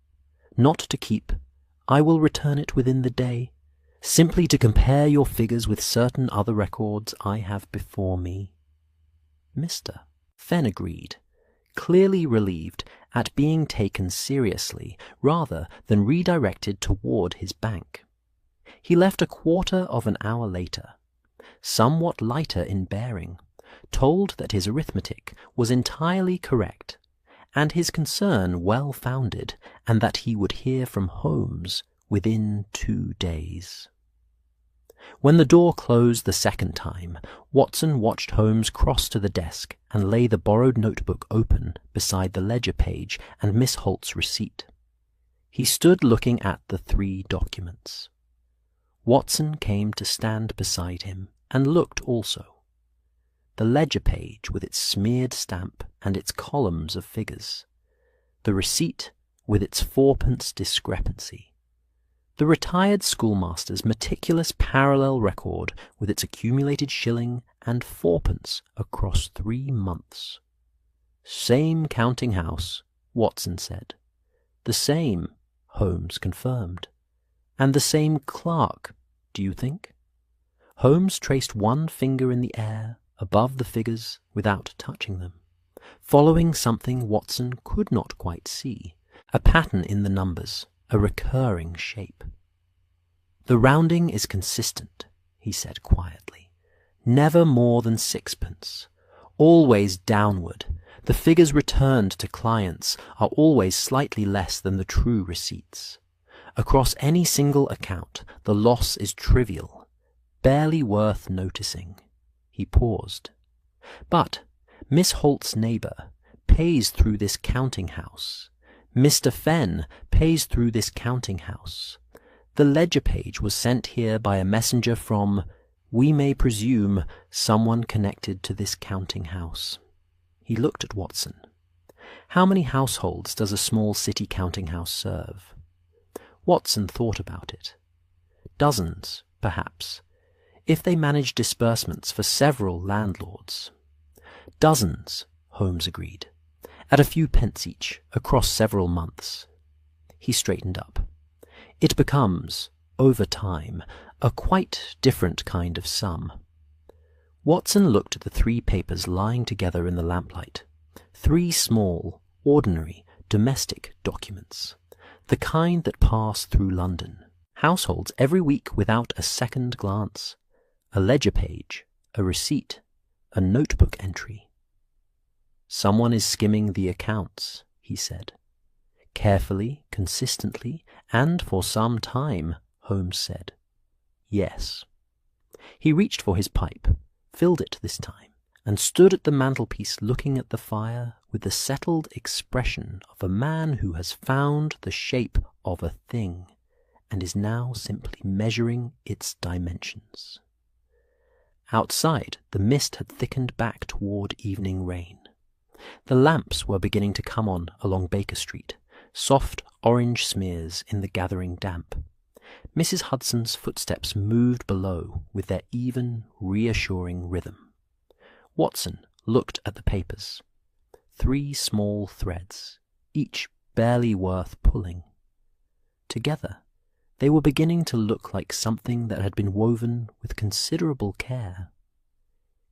not to keep. I will return it within the day, simply to compare your figures with certain other records I have before me." Mr. Fenn agreed, clearly relieved at being taken seriously rather than redirected toward his bank. He left a quarter of an hour later, somewhat lighter in bearing, told that his arithmetic was entirely correct, and his concern well-founded, and that he would hear from Holmes within 2 days. When the door closed the second time, Watson watched Holmes cross to the desk and lay the borrowed notebook open beside the ledger page and Miss Holt's receipt. He stood looking at the 3 documents. Watson came to stand beside him and looked also. The ledger page with its smeared stamp and its columns of figures. The receipt with its 4p discrepancy. The retired schoolmaster's meticulous parallel record with its accumulated shilling and 4p across 3 months. "Same counting house," Watson said. "The same," Holmes confirmed. "And the same clerk, do you think?" Holmes traced one finger in the air above the figures without touching them, following something Watson could not quite see, a pattern in the numbers, a recurring shape. "The rounding is consistent," he said quietly. "Never more than 6p. Always downward. The figures returned to clients are always slightly less than the true receipts. Across any single account, the loss is trivial, barely worth noticing." He paused. "But Miss Holt's neighbour pays through this counting house. Mr. Fenn pays through this counting house. The ledger page was sent here by a messenger from, we may presume, someone connected to this counting house." He looked at Watson. "How many households does a small city counting house serve?" Watson thought about it. "Dozens, perhaps, if they manage disbursements for several landlords." "Dozens," Holmes agreed, "at a few pence each, across several months." He straightened up. "It becomes, over time, a quite different kind of sum." Watson looked at the 3 papers lying together in the lamplight. 3 small, ordinary, domestic documents, the kind that pass through London. Households every week without a second glance. A ledger page, a receipt, a notebook entry. "Someone is skimming the accounts," he said. "Carefully, consistently, and for some time," Holmes said. "Yes." He reached for his pipe, filled it this time, and stood at the mantelpiece looking at the fire with the settled expression of a man who has found the shape of a thing and is now simply measuring its dimensions. Outside, the mist had thickened back toward evening rain. The lamps were beginning to come on along Baker Street, soft orange smears in the gathering damp. Mrs. Hudson's footsteps moved below with their even, reassuring rhythm. Watson looked at the papers. 3 small threads, each barely worth pulling. Together, they were beginning to look like something that had been woven with considerable care.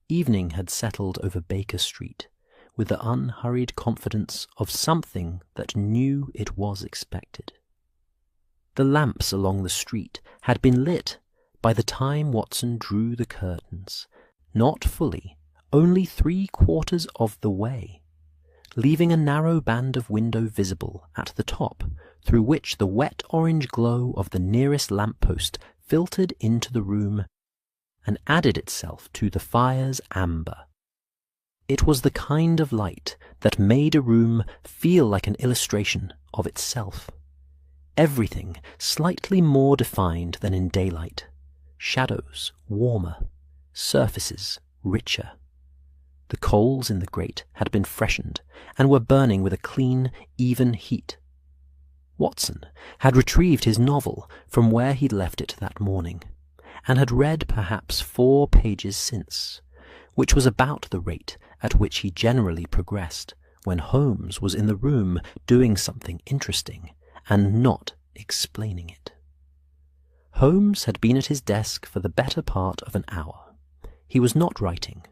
Evening had settled over Baker Street, with the unhurried confidence of something that knew it was expected. The lamps along the street had been lit by the time Watson drew the curtains, not fully, only 3/4 of the way, leaving a narrow band of window visible at the top, through which the wet orange glow of the nearest lamp-post filtered into the room and added itself to the fire's amber. It was the kind of light that made a room feel like an illustration of itself. Everything slightly more defined than in daylight, shadows warmer, surfaces richer. The coals in the grate had been freshened and were burning with a clean, even heat. Watson had retrieved his novel from where he'd left it that morning, and had read perhaps 4 pages since, which was about the rate at which he generally progressed when Holmes was in the room doing something interesting and not explaining it. Holmes had been at his desk for the better part of an hour. He was not writing,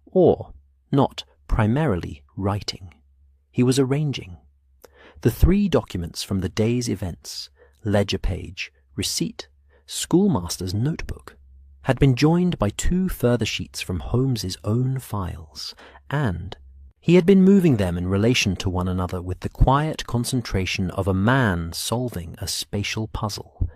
or not primarily writing. He was arranging. The 3 documents from the day's events, ledger page, receipt, schoolmaster's notebook, had been joined by 2 further sheets from Holmes's own files, and he had been moving them in relation to one another with the quiet concentration of a man solving a spatial puzzle,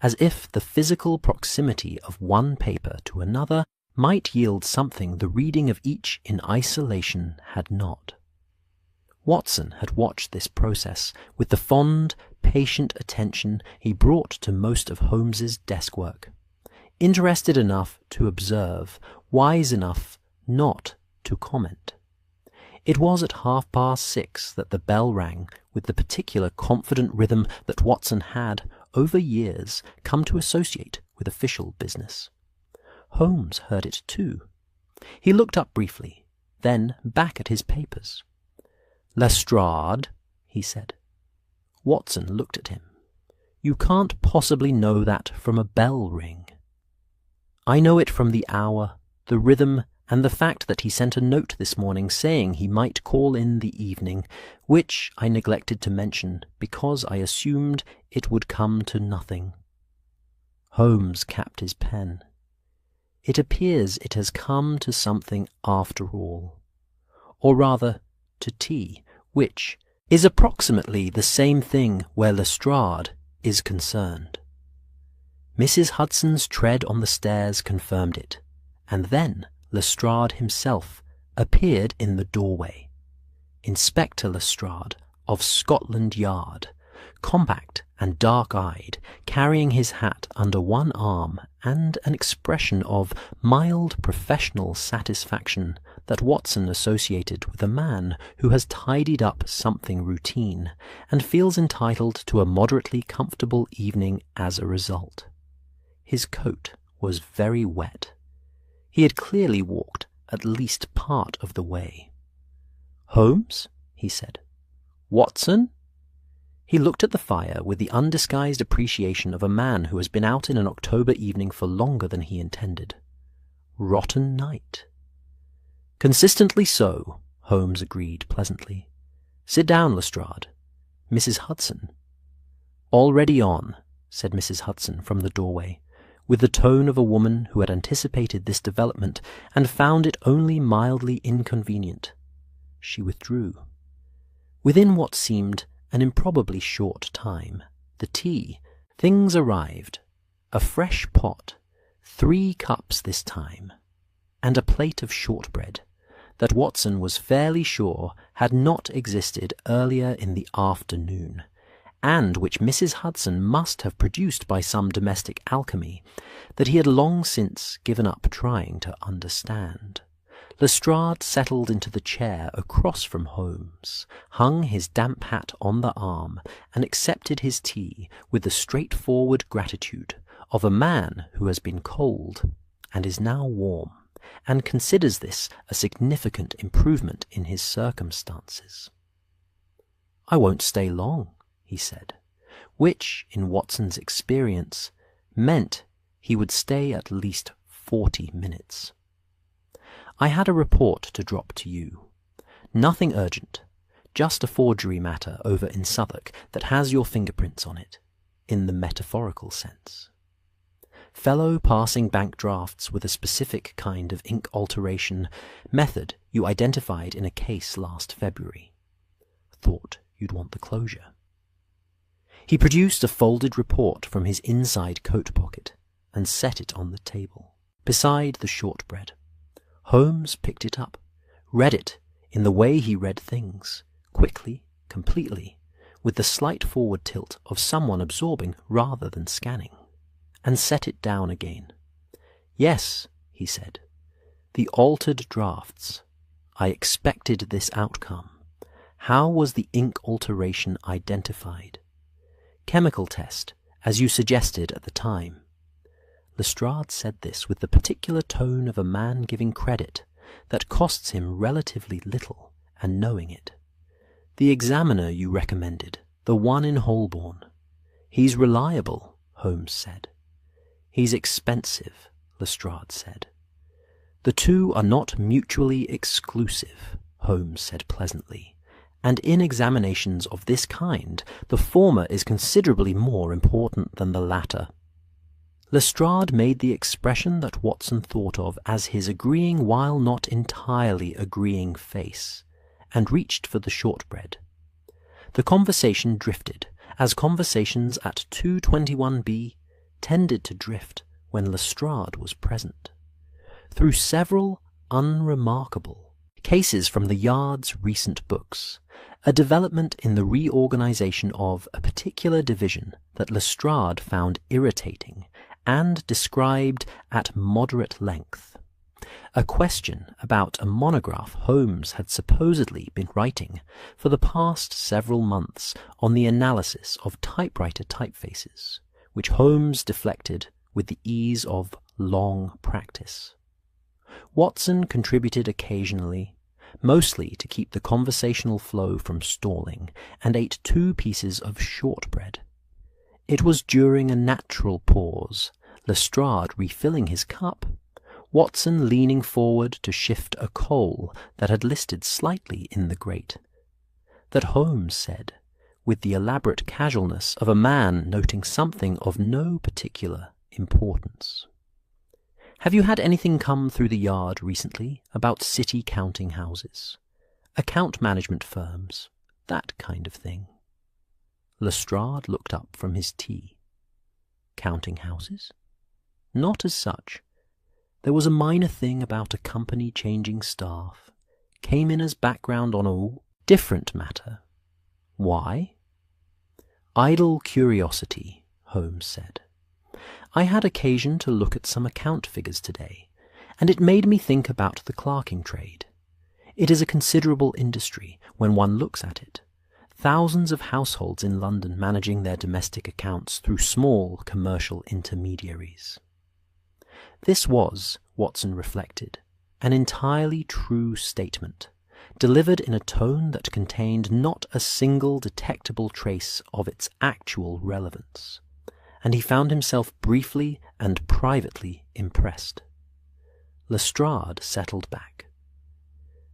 as if the physical proximity of one paper to another might yield something the reading of each in isolation had not. Watson had watched this process with the fond, patient attention he brought to most of Holmes's desk work, interested enough to observe, wise enough not to comment. It was at 6:30 that the bell rang with the particular confident rhythm that Watson had, over years, come to associate with official business. Holmes heard it too. He looked up briefly, then back at his papers. "Lestrade," he said. Watson looked at him. "You can't possibly know that from a bell ring." "I know it from the hour, the rhythm, and the fact that he sent a note this morning saying he might call in the evening, which I neglected to mention because I assumed it would come to nothing." Holmes capped his pen. "It appears it has come to something after all. Or rather, to tea, which is approximately the same thing where Lestrade is concerned." Mrs. Hudson's tread on the stairs confirmed it, and then Lestrade himself appeared in the doorway. Inspector Lestrade of Scotland Yard, compact and dark-eyed, carrying his hat under one arm and an expression of mild professional satisfaction that Watson associated with a man who has tidied up something routine and feels entitled to a moderately comfortable evening as a result. His coat was very wet. He had clearly walked at least part of the way. "Holmes?" he said. "Watson?" He looked at the fire with the undisguised appreciation of a man who has been out in an October evening for longer than he intended. "Rotten night." "Consistently so," Holmes agreed pleasantly. "Sit down, Lestrade. Mrs. Hudson." "Already on," said Mrs. Hudson from the doorway, with the tone of a woman who had anticipated this development and found it only mildly inconvenient. She withdrew. Within what seemed an improbably short time, the tea, things arrived, a fresh pot, 3 cups this time, and a plate of shortbread that Watson was fairly sure had not existed earlier in the afternoon, and which Mrs. Hudson must have produced by some domestic alchemy that he had long since given up trying to understand. Lestrade settled into the chair across from Holmes, hung his damp hat on the arm, and accepted his tea with the straightforward gratitude of a man who has been cold and is now warm, and considers this a significant improvement in his circumstances. "I won't stay long," he said, which, in Watson's experience, meant he would stay at least 40 minutes. "I had a report to drop to you. Nothing urgent, just a forgery matter over in Southwark that has your fingerprints on it, in the metaphorical sense. Fellow passing bank drafts with a specific kind of ink alteration method you identified in a case last February. Thought you'd want the closure." He produced a folded report from his inside coat pocket and set it on the table, beside the shortbread. Holmes picked it up, read it in the way he read things, quickly, completely, with the slight forward tilt of someone absorbing rather than scanning, and set it down again. "Yes," he said, "the altered drafts. I expected this outcome. How was the ink alteration identified?" "Chemical test, as you suggested at the time." Lestrade said this with the particular tone of a man giving credit that costs him relatively little and knowing it. "The examiner you recommended The one in Holborn. He's reliable, Holmes said. He's expensive, Lestrade said. The two are not mutually exclusive, Holmes said pleasantly, and in examinations of this kind, the former is considerably more important than the latter. Lestrade made the expression that Watson thought of as his agreeing while not entirely agreeing face, and reached for the shortbread. The conversation drifted, as conversations at 221B tended to drift when Lestrade was present, through several unremarkable cases from the Yard's recent books, a development in the reorganization of a particular division that Lestrade found irritating and described at moderate length, a question about a monograph Holmes had supposedly been writing for the past several months on the analysis of typewriter typefaces, which Holmes deflected with the ease of long practice. Watson contributed occasionally, mostly to keep the conversational flow from stalling, and ate 2 pieces of shortbread. It was during a natural pause, Lestrade refilling his cup, Watson leaning forward to shift a coal that had listed slightly in the grate, that Holmes said, with the elaborate casualness of a man noting something of no particular importance. Have you had anything come through the Yard recently about city counting houses, account management firms, that kind of thing? Lestrade looked up from his tea. Counting houses? Not as such. There was a minor thing about a company changing staff, came in as background on a different matter. Why? Idle curiosity, Holmes said. I had occasion to look at some account figures today, and it made me think about the clerking trade. It is a considerable industry when one looks at it. Thousands of households in London managing their domestic accounts through small commercial intermediaries. This was, Watson reflected, an entirely true statement, delivered in a tone that contained not a single detectable trace of its actual relevance, and he found himself briefly and privately impressed. Lestrade settled back.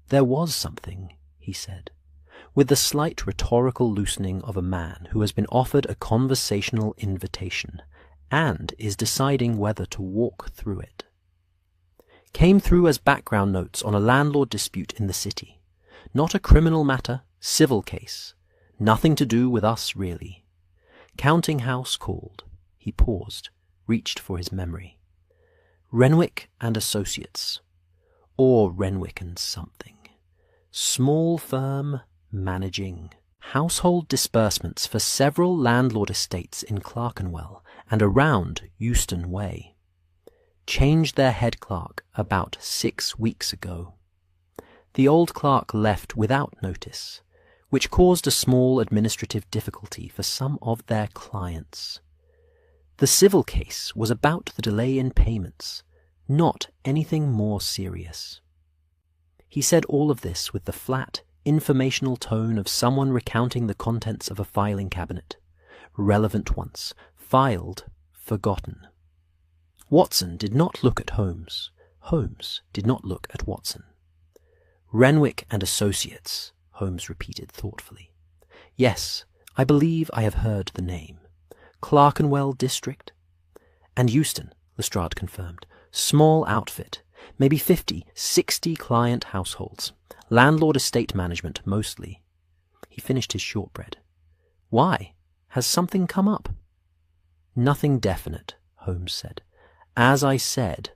There was something, he said, with the slight rhetorical loosening of a man who has been offered a conversational invitation and is deciding whether to walk through it. Came through as background notes on a landlord dispute in the city. Not a criminal matter, civil case. Nothing to do with us, really. Counting house called. He paused, reached for his memory. Renwick and Associates. Or Renwick and something. Small firm managing household disbursements for several landlord estates in Clerkenwell and around Euston Way. Changed their head clerk about 6 weeks ago. The old clerk left without notice, which caused a small administrative difficulty for some of their clients. The civil case was about the delay in payments, not anything more serious. He said all of this with the flat, informational tone of someone recounting the contents of a filing cabinet. Relevant once, filed, forgotten. Watson did not look at Holmes. Holmes did not look at Watson. Renwick and Associates, Holmes repeated thoughtfully. Yes, I believe I have heard the name. Clerkenwell District? And Euston, Lestrade confirmed. Small outfit, maybe 50, 60 client households. Landlord estate management, mostly. He finished his shortbread. Why? Has something come up? Nothing definite, Holmes said. As I said,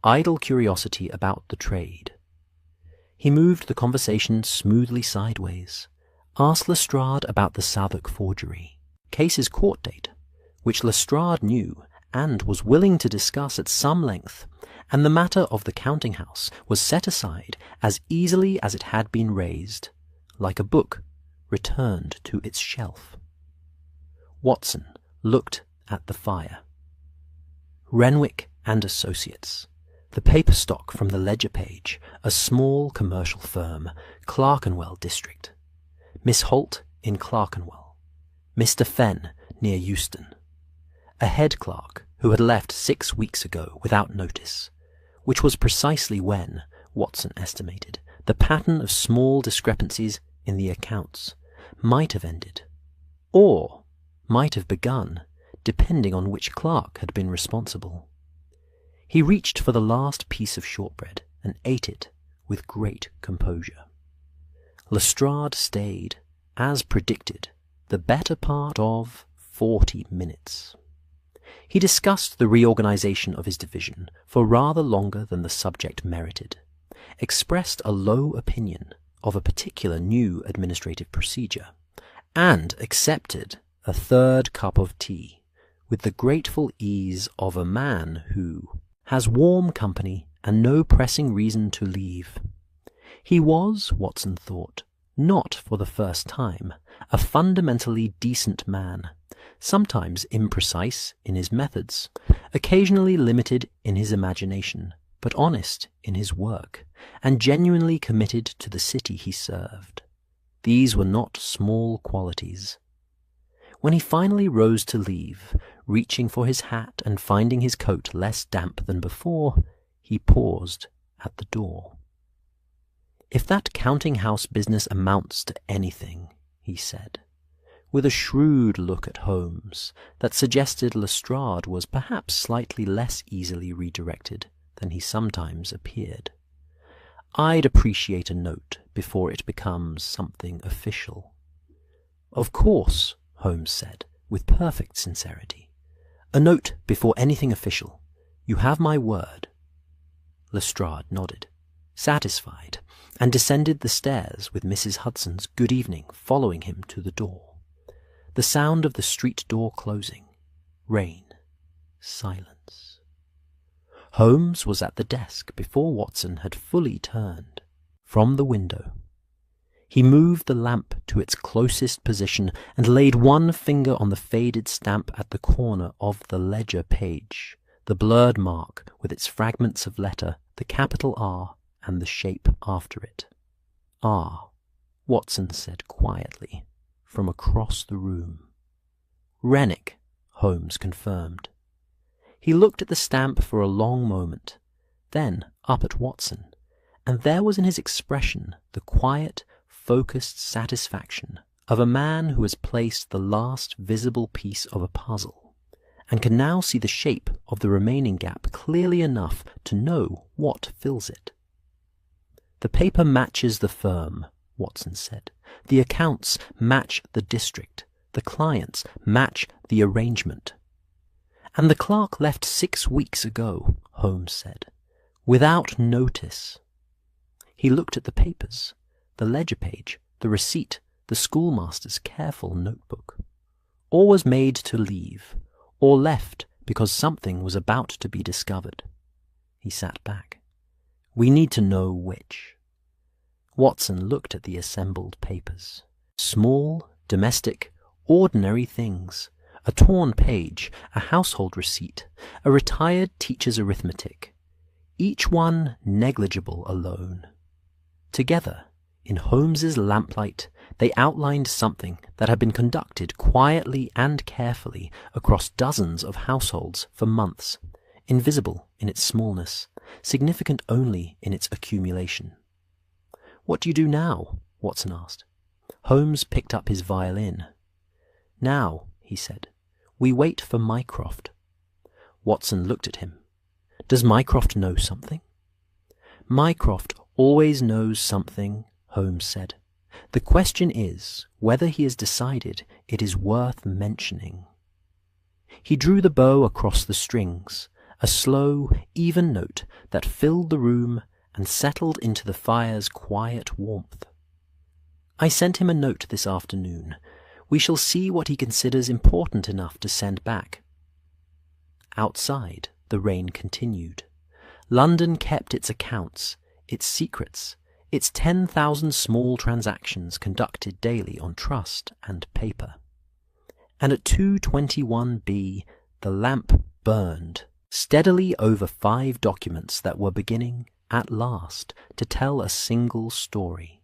idle curiosity about the trade. He moved the conversation smoothly sideways. Asked Lestrade about the Southwark forgery. Case's court date, which Lestrade knew and was willing to discuss at some length, and the matter of the counting house was set aside as easily as it had been raised, like a book returned to its shelf. Watson looked at the fire. Renwick and Associates, the paper stock from the ledger page, a small commercial firm, Clerkenwell District. Miss Holt in Clerkenwell. Mr. Fenn, near Euston. A head clerk who had left 6 weeks ago without notice, which was precisely when, Watson estimated, the pattern of small discrepancies in the accounts might have ended, or might have begun, depending on which clerk had been responsible. He reached for the last piece of shortbread and ate it with great composure. Lestrade stayed, as predicted, the better part of 40 minutes. He discussed the reorganization of his division for rather longer than the subject merited, expressed a low opinion of a particular new administrative procedure, and accepted a third cup of tea with the grateful ease of a man who has warm company and no pressing reason to leave. He was, Watson thought, not for the first time, a fundamentally decent man, sometimes imprecise in his methods, occasionally limited in his imagination, but honest in his work, and genuinely committed to the city he served. These were not small qualities. When he finally rose to leave, reaching for his hat and finding his coat less damp than before, he paused at the door. "If that counting-house business amounts to anything," he said, with a shrewd look at Holmes that suggested Lestrade was perhaps slightly less easily redirected than he sometimes appeared, "I'd appreciate a note before it becomes something official." "Of course," Holmes said, with perfect sincerity. "A note before anything official. You have my word." Lestrade nodded, satisfied, and descended the stairs with Mrs. Hudson's good evening following him to the door. The sound of the street door closing. Rain. Silence. Holmes was at the desk before Watson had fully turned from the window. He moved the lamp to its closest position and laid one finger on the faded stamp at the corner of the ledger page, the blurred mark with its fragments of letter, the capital R, and the shape after it. "R," Watson said quietly, from across the room. "Rennick," Holmes confirmed. He looked at the stamp for a long moment, then up at Watson, and there was in his expression the quiet, focused satisfaction of a man who has placed the last visible piece of a puzzle, and can now see the shape of the remaining gap clearly enough to know what fills it. "The paper matches the firm," Watson said. "The accounts match the district. The clients match the arrangement." "And the clerk left 6 weeks ago," Holmes said, "without notice." He looked at the papers, the ledger page, the receipt, the schoolmaster's careful notebook. All was made to leave, or left because something was about to be discovered. He sat back. "We need to know which." Watson looked at the assembled papers. Small, domestic, ordinary things. A torn page, a household receipt, a retired teacher's arithmetic. Each one negligible alone. Together, in Holmes's lamplight, they outlined something that had been conducted quietly and carefully across dozens of households for months, invisible in its smallness, significant only in its accumulation. "What do you do now?" Watson asked. Holmes picked up his violin. "Now," he said, "we wait for Mycroft." Watson looked at him. "Does Mycroft know something?" "Mycroft always knows something," Holmes said. "The question is whether he has decided it is worth mentioning." He drew the bow across the strings, a slow, even note that filled the room and settled into the fire's quiet warmth. "I sent him a note this afternoon. We shall see what he considers important enough to send back." Outside, the rain continued. London kept its accounts, its secrets, its 10,000 small transactions conducted daily on trust and paper. And at 2:21 the lamp burned steadily over 5 documents that were beginning, at last, to tell a single story.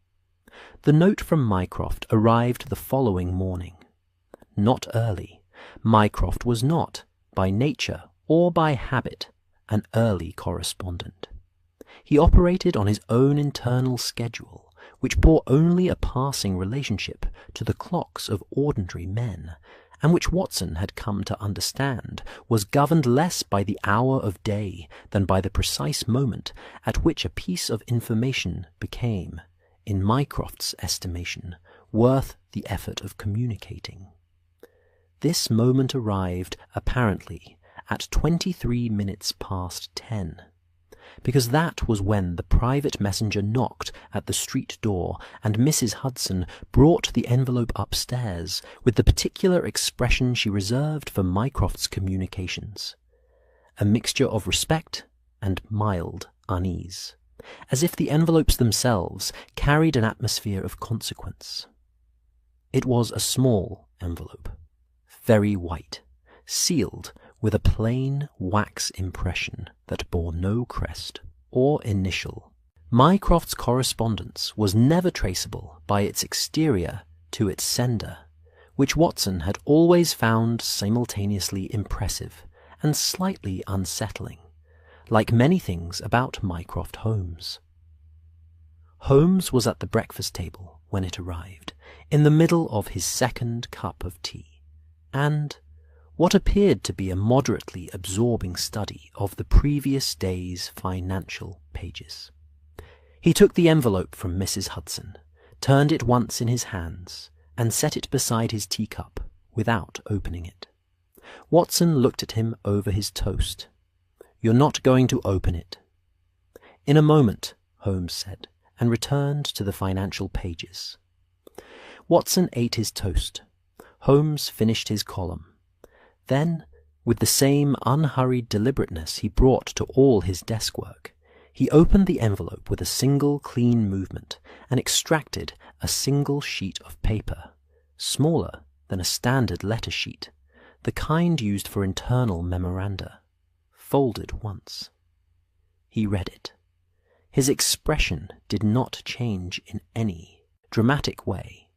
The note from Mycroft arrived the following morning. not early. Mycroft was not, by nature or by habit, an early correspondent. He operated on his own internal schedule, which bore only a passing relationship to the clocks of ordinary men, and which Watson had come to understand was governed less by the hour of day than by the precise moment at which a piece of information became, in Mycroft's estimation, worth the effort of communicating. This moment arrived, apparently, at 23 minutes past 10, because that was when the private messenger knocked at the street door and Mrs. Hudson brought the envelope upstairs with the particular expression she reserved for Mycroft's communications, a mixture of respect and mild unease, as if the envelopes themselves carried an atmosphere of consequence. It was a small envelope, very white, sealed with a plain wax impression that bore no crest or initial. Mycroft's correspondence was never traceable by its exterior to its sender, which Watson had always found simultaneously impressive and slightly unsettling, like many things about Mycroft Holmes. Holmes was at the breakfast table when it arrived, in the middle of his second cup of tea, and what appeared to be a moderately absorbing study of the previous day's financial pages. He took the envelope from Mrs. Hudson, turned it once in his hands, and set it beside his teacup without opening it. Watson looked at him over his toast. "You're not going to open it." "In a moment," Holmes said, and returned to the financial pages. Watson ate his toast. Holmes finished his column. Then, with the same unhurried deliberateness he brought to all his desk work, he opened the envelope with a single clean movement and extracted a single sheet of paper, smaller than a standard letter sheet, the kind used for internal memoranda, folded once. He read it. His expression did not change in any dramatic way,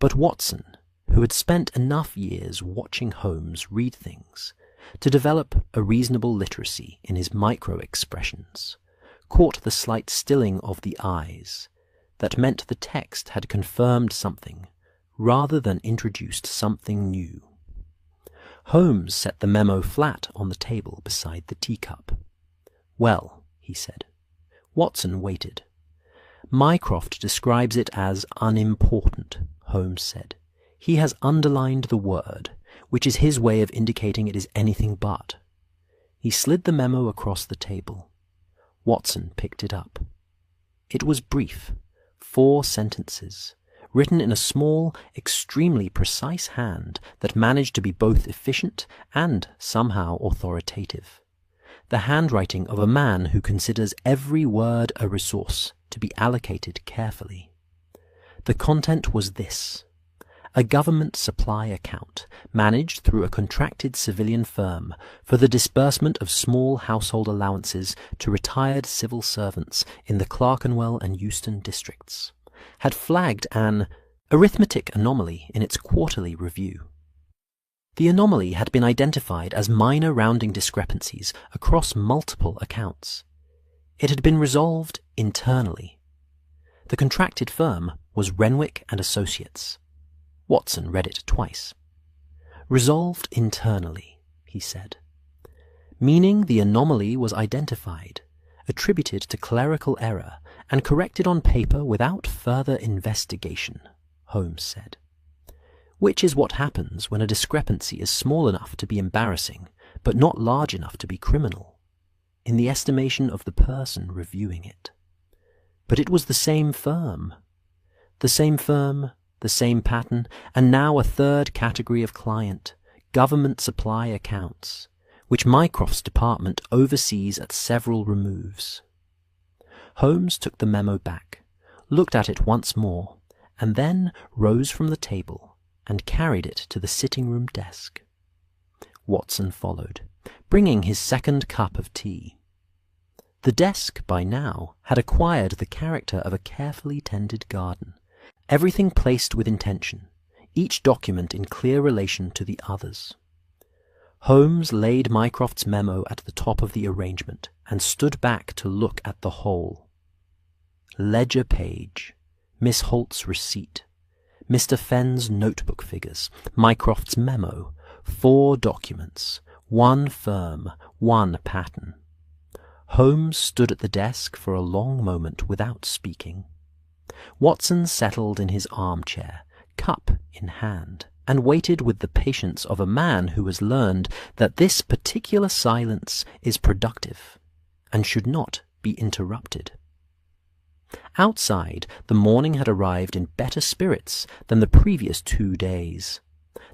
but Watson, who had spent enough years watching Holmes read things to develop a reasonable literacy in his micro-expressions, caught the slight stilling of the eyes that meant the text had confirmed something rather than introduced something new. Holmes set the memo flat on the table beside the teacup. "Well," he said. Watson waited. "Mycroft describes it as unimportant," Holmes said. "He has underlined the word, which is his way of indicating it is anything but." He slid the memo across the table. Watson picked it up. It was brief, 4 sentences, written in a small, extremely precise hand that managed to be both efficient and somehow authoritative. The handwriting of a man who considers every word a resource to be allocated carefully. The content was this: a government supply account managed through a contracted civilian firm for the disbursement of small household allowances to retired civil servants in the Clerkenwell and Euston districts, had flagged an arithmetic anomaly in its quarterly review. The anomaly had been identified as minor rounding discrepancies across multiple accounts. It had been resolved internally. The contracted firm was Renwick and Associates. Watson read it twice. "Resolved internally," he said. Meaning the anomaly was identified, attributed to clerical error, and corrected on paper without further investigation, Holmes said. Which is what happens when a discrepancy is small enough to be embarrassing, but not large enough to be criminal, in the estimation of the person reviewing it. But it was the same firm. The same firm, the same pattern, and now a third category of client, government supply accounts, which Mycroft's department oversees at several removes. Holmes took the memo back, looked at it once more, and then rose from the table and carried it to the sitting-room desk. Watson followed, bringing his second cup of tea. The desk, by now, had acquired the character of a carefully tended garden, everything placed with intention, each document in clear relation to the others. Holmes laid Mycroft's memo at the top of the arrangement and stood back to look at the whole. Ledger page, Miss Holt's receipt, Mr. Fenn's notebook figures, Mycroft's memo, 4 documents, 1 firm, 1 pattern. Holmes stood at the desk for a long moment without speaking. Watson settled in his armchair, cup in hand, and waited with the patience of a man who has learned that this particular silence is productive and should not be interrupted. Outside, the morning had arrived in better spirits than the previous 2 days.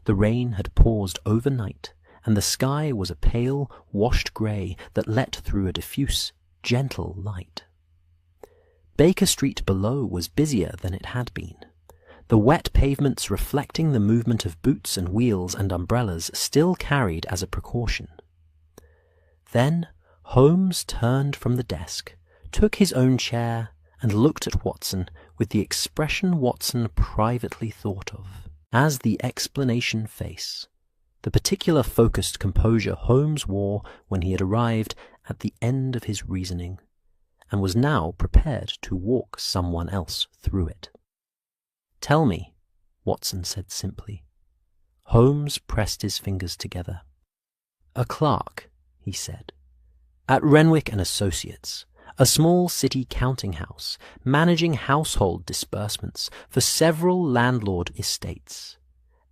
The rain had paused overnight, and the sky was a pale, washed grey that let through a diffuse, gentle light. Baker Street below was busier than it had been, the wet pavements reflecting the movement of boots and wheels and umbrellas still carried as a precaution. Then Holmes turned from the desk, took his own chair, and looked at Watson with the expression Watson privately thought of as the explanation face, the particular focused composure Holmes wore when he had arrived at the end of his reasoning, and was now prepared to walk someone else through it. "Tell me," Watson said simply. Holmes pressed his fingers together. "A clerk," he said, "at Renwick and Associates, a small city counting house, managing household disbursements for several landlord estates.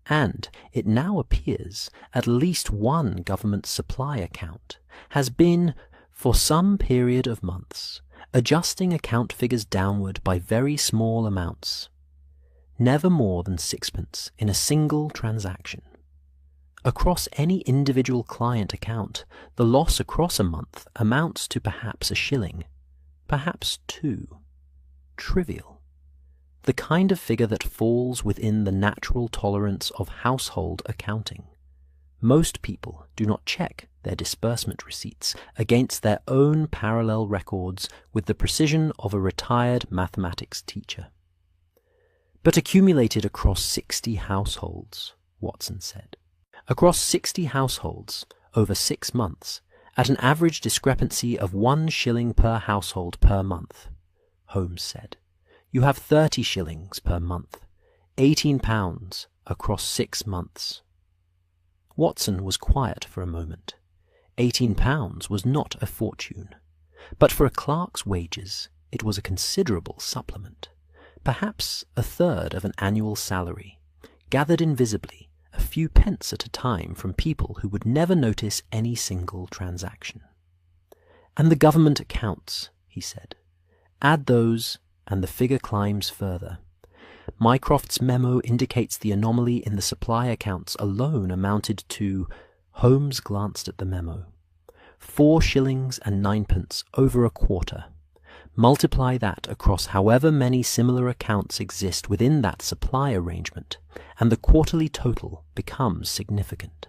And, it now appears, at least one government supply account has been, for some period of months, adjusting account figures downward by very small amounts, never more than 6pence in a single transaction. Across any individual client account, the loss across a month amounts to perhaps a shilling, perhaps 2. Trivial. The kind of figure that falls within the natural tolerance of household accounting. Most people do not check their disbursement receipts against their own parallel records with the precision of a retired mathematics teacher. But accumulated across 60 households, Watson said. Across 60 households, over 6 months, at an average discrepancy of 1 shilling per household per month, Holmes said, you have 30 shillings per month, £18 across 6 months. Watson was quiet for a moment. £18 was not a fortune, but for a clerk's wages it was a considerable supplement, perhaps a third of an annual salary, gathered invisibly, a few pence at a time from people who would never notice any single transaction. "And the government accounts," he said. "Add those, and the figure climbs further. Mycroft's memo indicates the anomaly in the supply accounts alone amounted to," Holmes glanced at the memo, "4 shillings and 9pence over a quarter. Multiply that across however many similar accounts exist within that supply arrangement, and the quarterly total becomes significant."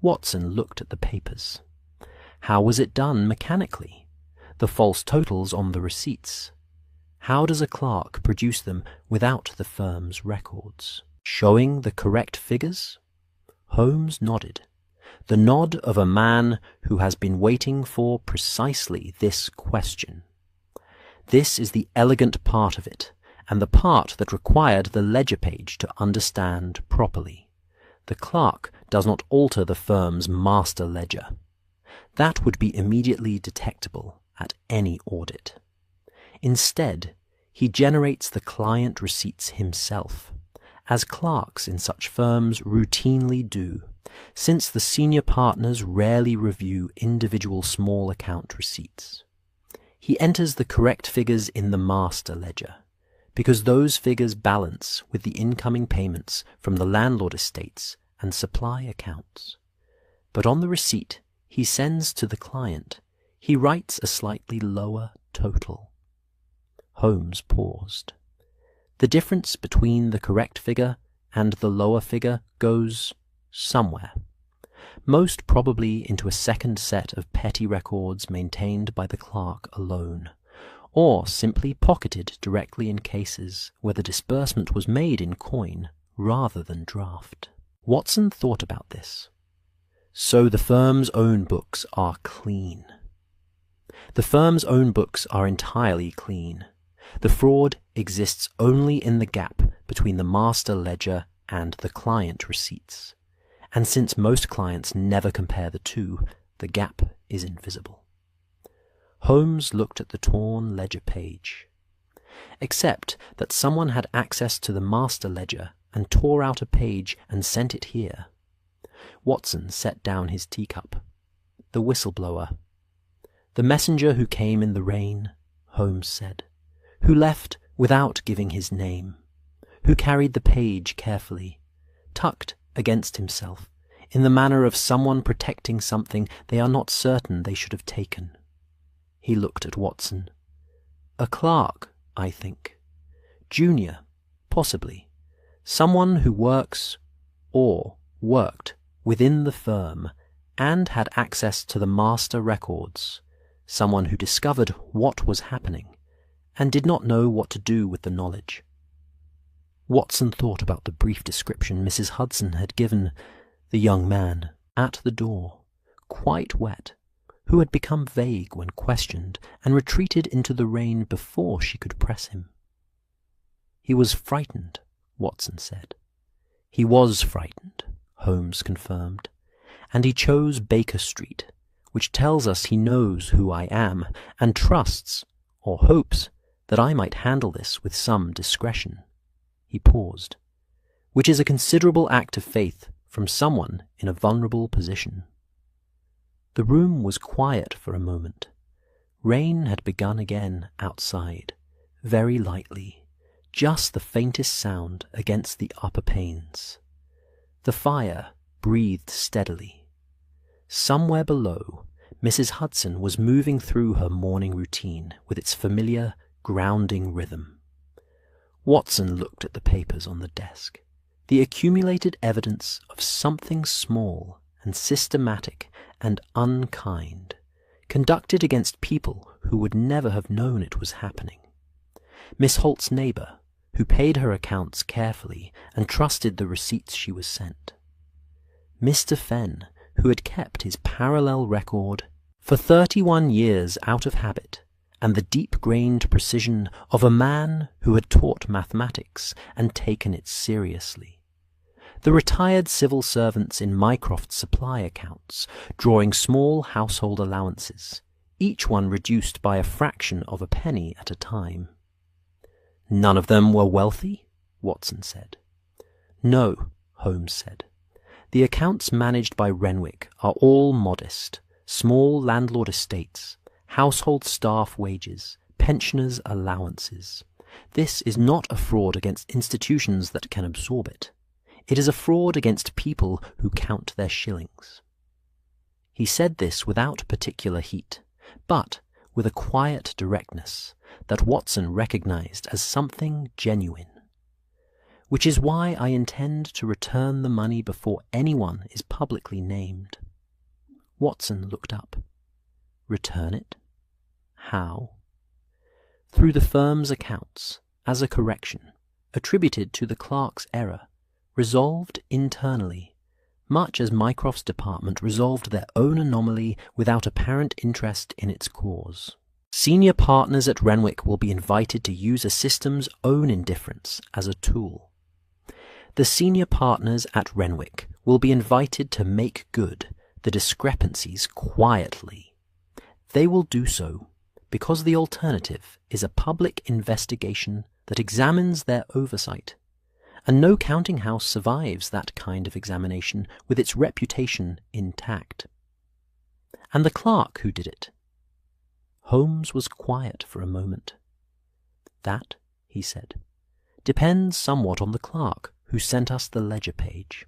Watson looked at the papers. How was it done mechanically? The false totals on the receipts. How does a clerk produce them without the firm's records? Showing the correct figures? Holmes nodded. The nod of a man who has been waiting for precisely this question. This is the elegant part of it, and the part that required the ledger page to understand properly. The clerk does not alter the firm's master ledger. That would be immediately detectable at any audit. Instead, he generates the client receipts himself, as clerks in such firms routinely do, since the senior partners rarely review individual small account receipts. He enters the correct figures in the master ledger, because those figures balance with the incoming payments from the landlord estates and supply accounts. But on the receipt he sends to the client, he writes a slightly lower total. Holmes paused. The difference between the correct figure and the lower figure goes somewhere, most probably into a second set of petty records maintained by the clerk alone, or simply pocketed directly in cases where the disbursement was made in coin rather than draft. Watson thought about this. So the firm's own books are clean. The firm's own books are entirely clean. The fraud exists only in the gap between the master ledger and the client receipts. And since most clients never compare the two, the gap is invisible. Holmes looked at the torn ledger page. Except that someone had access to the master ledger and tore out a page and sent it here. Watson set down his teacup. The whistleblower. The messenger who came in the rain, Holmes said, who left without giving his name, who carried the page carefully, tucked against himself, in the manner of someone protecting something they are not certain they should have taken. He looked at Watson. A clerk, I think. Junior, possibly. Someone who works, or worked, within the firm, and had access to the master records. Someone who discovered what was happening, and did not know what to do with the knowledge. Watson thought about the brief description Mrs. Hudson had given the young man at the door, quite wet, who had become vague when questioned and retreated into the rain before she could press him. He was frightened, Watson said. He was frightened, Holmes confirmed, and he chose Baker Street, which tells us he knows who I am and trusts, or hopes, that I might handle this with some discretion. He paused, which is a considerable act of faith from someone in a vulnerable position. The room was quiet for a moment. Rain had begun again outside, very lightly, just the faintest sound against the upper panes. The fire breathed steadily. Somewhere below, Mrs. Hudson was moving through her morning routine with its familiar, grounding rhythm. Watson looked at the papers on the desk, the accumulated evidence of something small and systematic and unkind, conducted against people who would never have known it was happening. Miss Holt's neighbour, who paid her accounts carefully and trusted the receipts she was sent. Mr. Fenn, who had kept his parallel record for 31 years out of habit, and the deep-grained precision of a man who had taught mathematics and taken it seriously. The retired civil servants in Mycroft's supply accounts, drawing small household allowances, each one reduced by a fraction of a penny at a time. None of them were wealthy, Watson said. No, Holmes said. The accounts managed by Renwick are all modest, small landlord estates, household staff wages, pensioners' allowances. This is not a fraud against institutions that can absorb it. It is a fraud against people who count their shillings. He said this without particular heat, but with a quiet directness that Watson recognized as something genuine. Which is why I intend to return the money before anyone is publicly named. Watson looked up. Return it? How? Through the firm's accounts, as a correction, attributed to the clerk's error, resolved internally, much as Mycroft's department resolved their own anomaly without apparent interest in its cause. Senior partners at Renwick will be invited to use a system's own indifference as a tool. The senior partners at Renwick will be invited to make good the discrepancies quietly. They will do so because the alternative is a public investigation that examines their oversight, and no counting house survives that kind of examination with its reputation intact. And the clerk who did it? Holmes was quiet for a moment. That, he said, depends somewhat on the clerk who sent us the ledger page.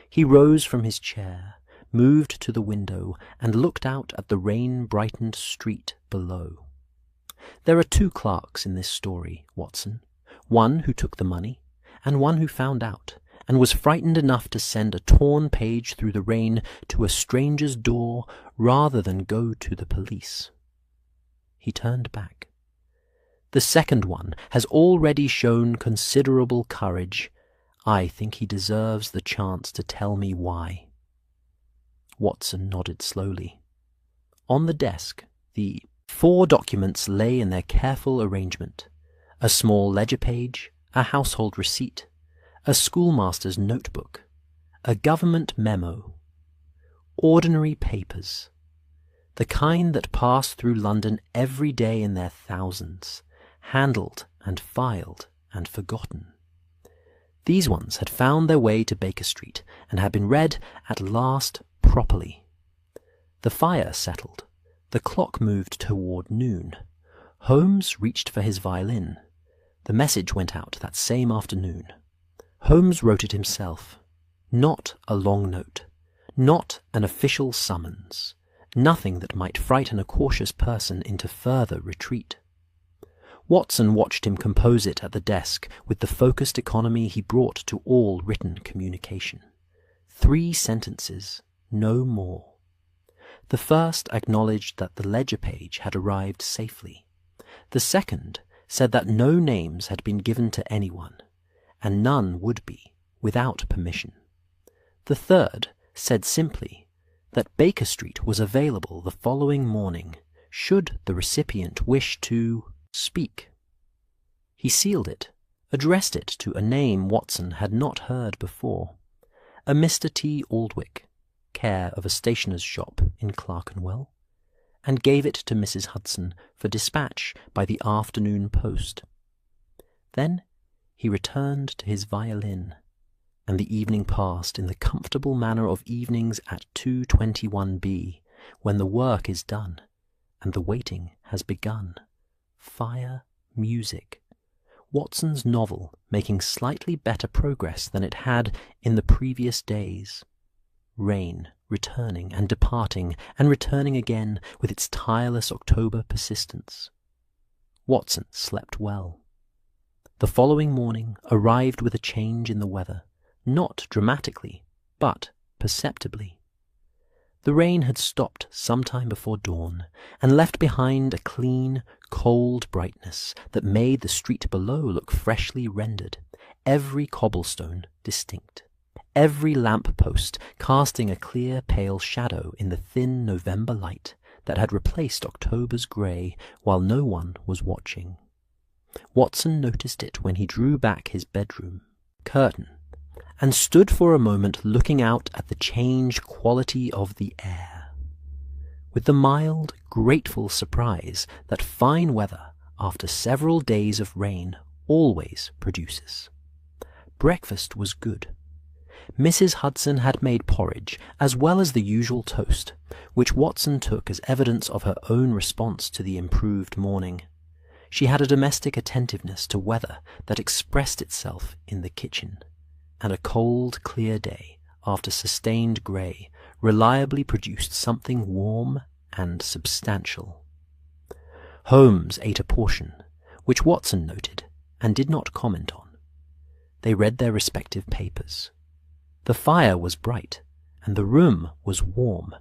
He rose from his chair, moved to the window, and looked out at the rain-brightened street below. There are two clerks in this story, Watson, one who took the money, and one who found out, and was frightened enough to send a torn page through the rain to a stranger's door rather than go to the police. He turned back. The second one has already shown considerable courage. I think he deserves the chance to tell me why." Watson nodded slowly. On the desk, the 4 documents lay in their careful arrangement: a small ledger page, a household receipt, a schoolmaster's notebook, a government memo. Ordinary papers, the kind that pass through London every day in their thousands, handled and filed and forgotten. These ones had found their way to Baker Street and had been read at last properly. The fire settled. The clock moved toward noon. Holmes reached for his violin. The message went out that same afternoon. Holmes wrote it himself. Not a long note. Not an official summons. Nothing that might frighten a cautious person into further retreat. Watson watched him compose it at the desk with the focused economy he brought to all written communication. 3 sentences, no more. The first acknowledged that the ledger page had arrived safely. The second said that no names had been given to anyone, and none would be, without permission. The third said simply that Baker Street was available the following morning, should the recipient wish to speak. He sealed it, addressed it to a name Watson had not heard before, a Mr. T. Aldwick, care of a stationer's shop in Clerkenwell, and gave it to Mrs. Hudson for dispatch by the afternoon post. Then he returned to his violin, and the evening passed in the comfortable manner of evenings at 221B, when the work is done, and the waiting has begun. Fire, music. Watson's novel making slightly better progress than it had in the previous days. Rain returning and departing and returning again with its tireless October persistence. Watson slept well. The following morning arrived with a change in the weather, not dramatically, but perceptibly. The rain had stopped some time before dawn, and left behind a clean, cold brightness that made the street below look freshly rendered, every cobblestone distinct, every lamp-post casting a clear pale shadow in the thin November light that had replaced October's grey while no one was watching. Watson noticed it when he drew back his bedroom curtain and stood for a moment looking out at the changed quality of the air, with the mild, grateful surprise that fine weather after several days of rain always produces. Breakfast was good. Mrs. Hudson had made porridge as well as the usual toast, which Watson took as evidence of her own response to the improved morning. She had a domestic attentiveness to weather that expressed itself in the kitchen, and a cold, clear day, after sustained grey, reliably produced something warm and substantial. Holmes ate a portion, which Watson noted and did not comment on. They read their respective papers. The fire was bright, and the room was warm,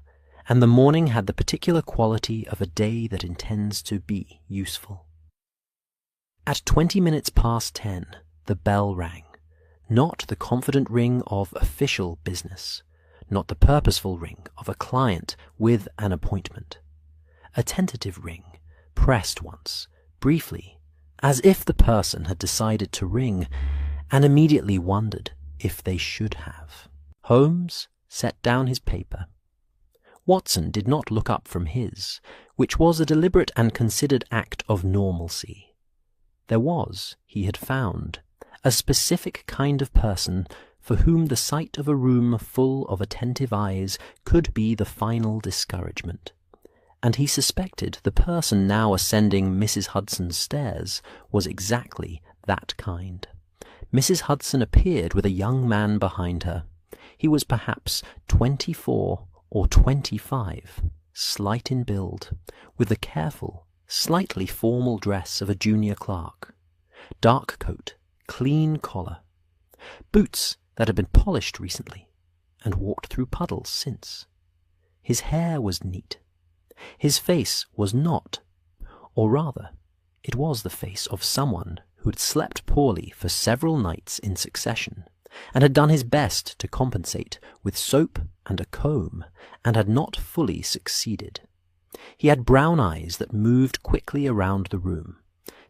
and the morning had the particular quality of a day that intends to be useful. At 20 minutes past 10, the bell rang, not the confident ring of official business, not the purposeful ring of a client with an appointment. A tentative ring, pressed once, briefly, as if the person had decided to ring, and immediately wondered if they should have. Holmes set down his paper. Watson did not look up from his, which was a deliberate and considered act of normalcy. There was, he had found, a specific kind of person for whom the sight of a room full of attentive eyes could be the final discouragement, and he suspected the person now ascending Mrs. Hudson's stairs was exactly that kind. Mrs. Hudson appeared with a young man behind her. He was perhaps 24 or 25, slight in build, with the careful, slightly formal dress of a junior clerk, dark coat, clean collar, boots that had been polished recently and walked through puddles since. His hair was neat. His face was not, or rather, it was the face of someone who had slept poorly for several nights in succession, and had done his best to compensate with soap and a comb, and had not fully succeeded. He had brown eyes that moved quickly around the room,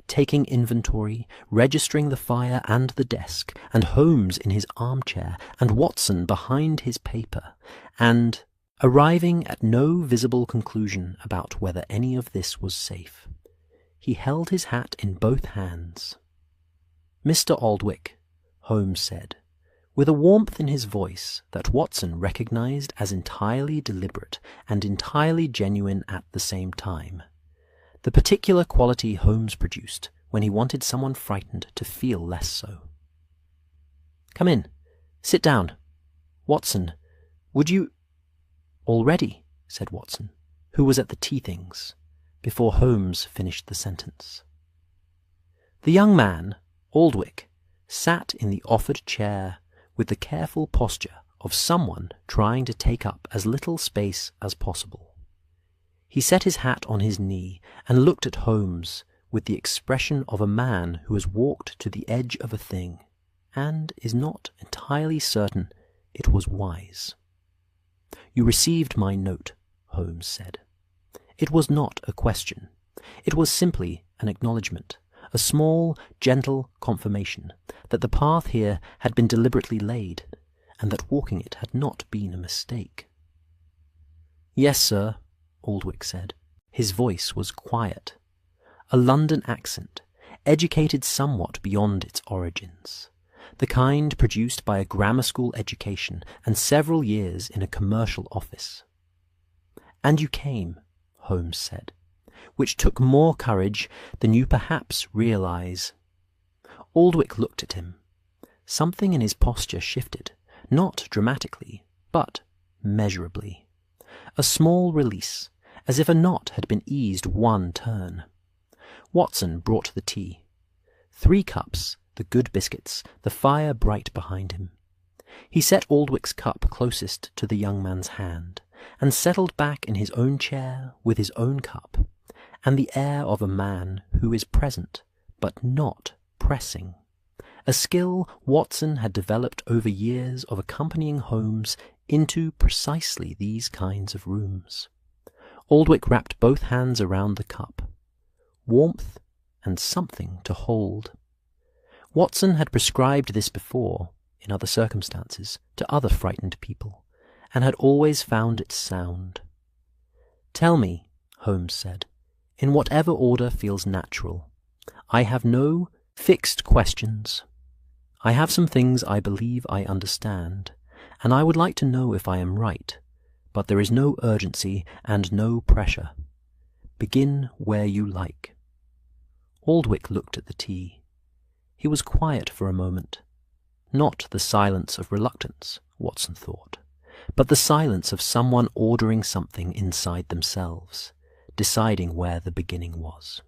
taking inventory, registering the fire and the desk, and Holmes in his armchair, and Watson behind his paper, and arriving at no visible conclusion about whether any of this was safe. He held his hat in both hands. "Mr. Aldwych," Holmes said, with a warmth in his voice that Watson recognized as entirely deliberate and entirely genuine at the same time, the particular quality Holmes produced when he wanted someone frightened to feel less so. "Come in. Sit down. Watson, would you—" "All ready," said Watson, who was at the tea-things, before Holmes finished the sentence. The young man, Aldwych, sat in the offered chair with the careful posture of someone trying to take up as little space as possible. He set his hat on his knee and looked at Holmes with the expression of a man who has walked to the edge of a thing and is not entirely certain it was wise. "You received my note," Holmes said. It was not a question. It was simply an acknowledgment, a small, gentle confirmation that the path here had been deliberately laid, and that walking it had not been a mistake. "Yes, sir," Aldwych said. His voice was quiet, a London accent, educated somewhat beyond its origins, the kind produced by a grammar school education and several years in a commercial office. "And you came," Holmes said, which took more courage than you perhaps realize. Aldwych looked at him. Something in his posture shifted, not dramatically, but measurably. A small release, as if a knot had been eased one turn. Watson brought the tea. 3 cups, the good biscuits, the fire bright behind him. He set Aldwich's cup closest to the young man's hand, and settled back in his own chair with his own cup, and the air of a man who is present, but not pressing, a skill Watson had developed over years of accompanying Holmes into precisely these kinds of rooms. Aldwych wrapped both hands around the cup. Warmth and something to hold. Watson had prescribed this before, in other circumstances, to other frightened people, and had always found it sound. "Tell me," Holmes said, "in whatever order feels natural. I have no fixed questions. I have some things I believe I understand, and I would like to know if I am right, but there is no urgency and no pressure. Begin where you like." Aldwych looked at the tea. He was quiet for a moment. Not the silence of reluctance, Watson thought, but the silence of someone ordering something inside themselves, deciding where the beginning was.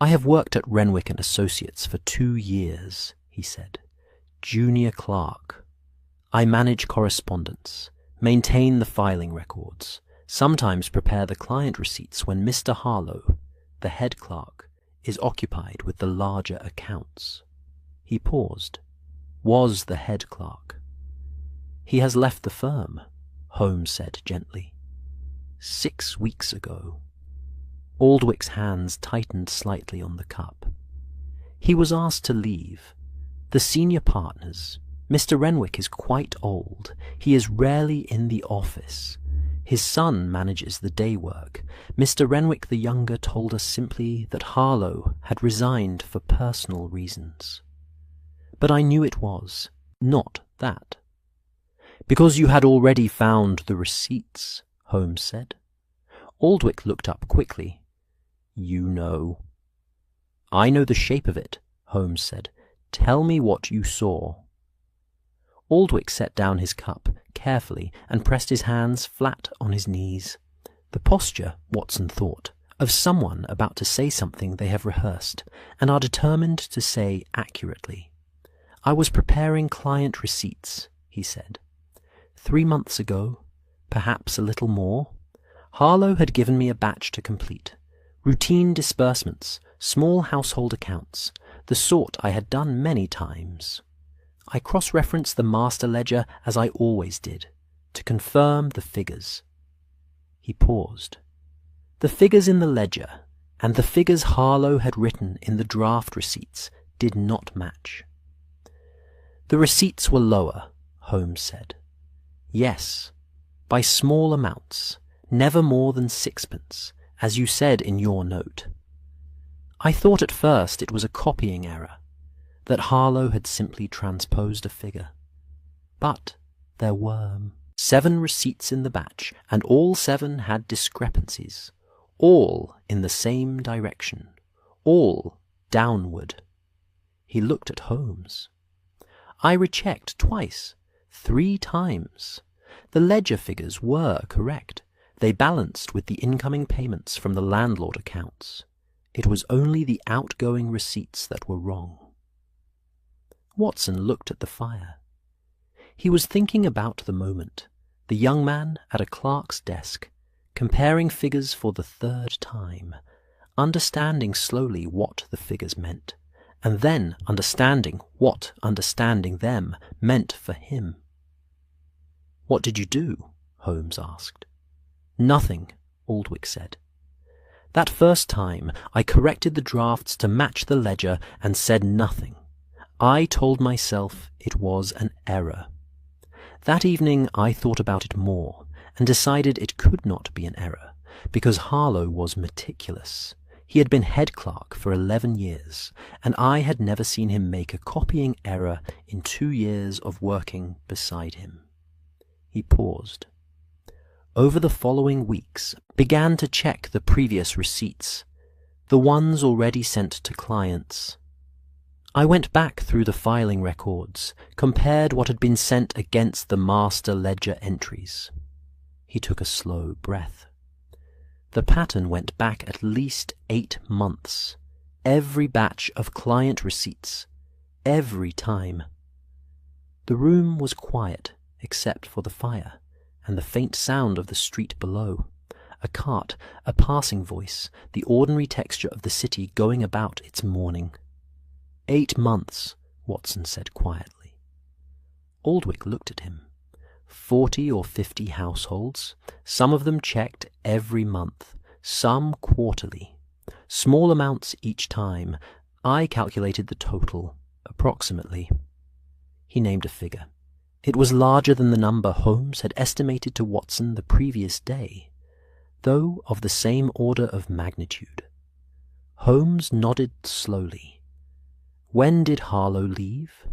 "I have worked at Renwick and Associates for 2 years, he said. "Junior clerk. I manage correspondence, maintain the filing records, sometimes prepare the client receipts when Mr. Harlow, the head clerk, is occupied with the larger accounts." He paused. Was the head clerk. "He has left the firm," Holmes said gently. 6 weeks ago. Aldwich's hands tightened slightly on the cup. "He was asked to leave. The senior partners. Mr. Renwick is quite old. He is rarely in the office. His son manages the day work. Mr. Renwick the younger told us simply that Harlow had resigned for personal reasons. But I knew it was not that." "Because you had already found the receipts," Holmes said. Aldwych looked up quickly. "You know." "I know the shape of it," Holmes said. "Tell me what you saw." Aldwych set down his cup carefully and pressed his hands flat on his knees. The posture, Watson thought, of someone about to say something they have rehearsed and are determined to say accurately. "I was preparing client receipts," he said. 3 months ago, perhaps a little more, Harlow had given me a batch to complete. Routine disbursements, small household accounts, the sort I had done many times. I cross-referenced the master ledger as I always did, to confirm the figures. He paused. The figures in the ledger and the figures Harlow had written in the draft receipts did not match. The receipts were lower, Holmes said. Yes, by small amounts, never more than 6pence, as you said in your note. I thought at first it was a copying error, that Harlow had simply transposed a figure. But there were 7 receipts in the batch, and all 7 had discrepancies, all in the same direction, all downward. He looked at Holmes. I rechecked twice, 3 times. The ledger figures were correct. They balanced with the incoming payments from the landlord accounts. It was only the outgoing receipts that were wrong. Watson looked at the fire. He was thinking about the moment, the young man at a clerk's desk, comparing figures for the 3rd time, understanding slowly what the figures meant, and then understanding what understanding them meant for him. "What did you do?" Holmes asked. "Nothing," Aldwych said. "That first time I corrected the drafts to match the ledger and said nothing. I told myself it was an error. That evening I thought about it more and decided it could not be an error, because Harlow was meticulous. He had been head clerk for 11 years, and I had never seen him make a copying error in 2 years of working beside him." He paused. Over the following weeks, began to check the previous receipts, the ones already sent to clients. I went back through the filing records, compared what had been sent against the master ledger entries. He took a slow breath. The pattern went back at least 8 months. Every batch of client receipts. Every time. The room was quiet, except for the fire, and the faint sound of the street below. A cart, a passing voice, the ordinary texture of the city going about its mourning. 8 months, Watson said quietly. Aldwych looked at him. 40 or 50 households, some of them checked every month, some quarterly. Small amounts each time. I calculated the total, approximately. He named a figure. It was larger than the number Holmes had estimated to Watson the previous day, though of the same order of magnitude. Holmes nodded slowly. "When did Harlow leave?"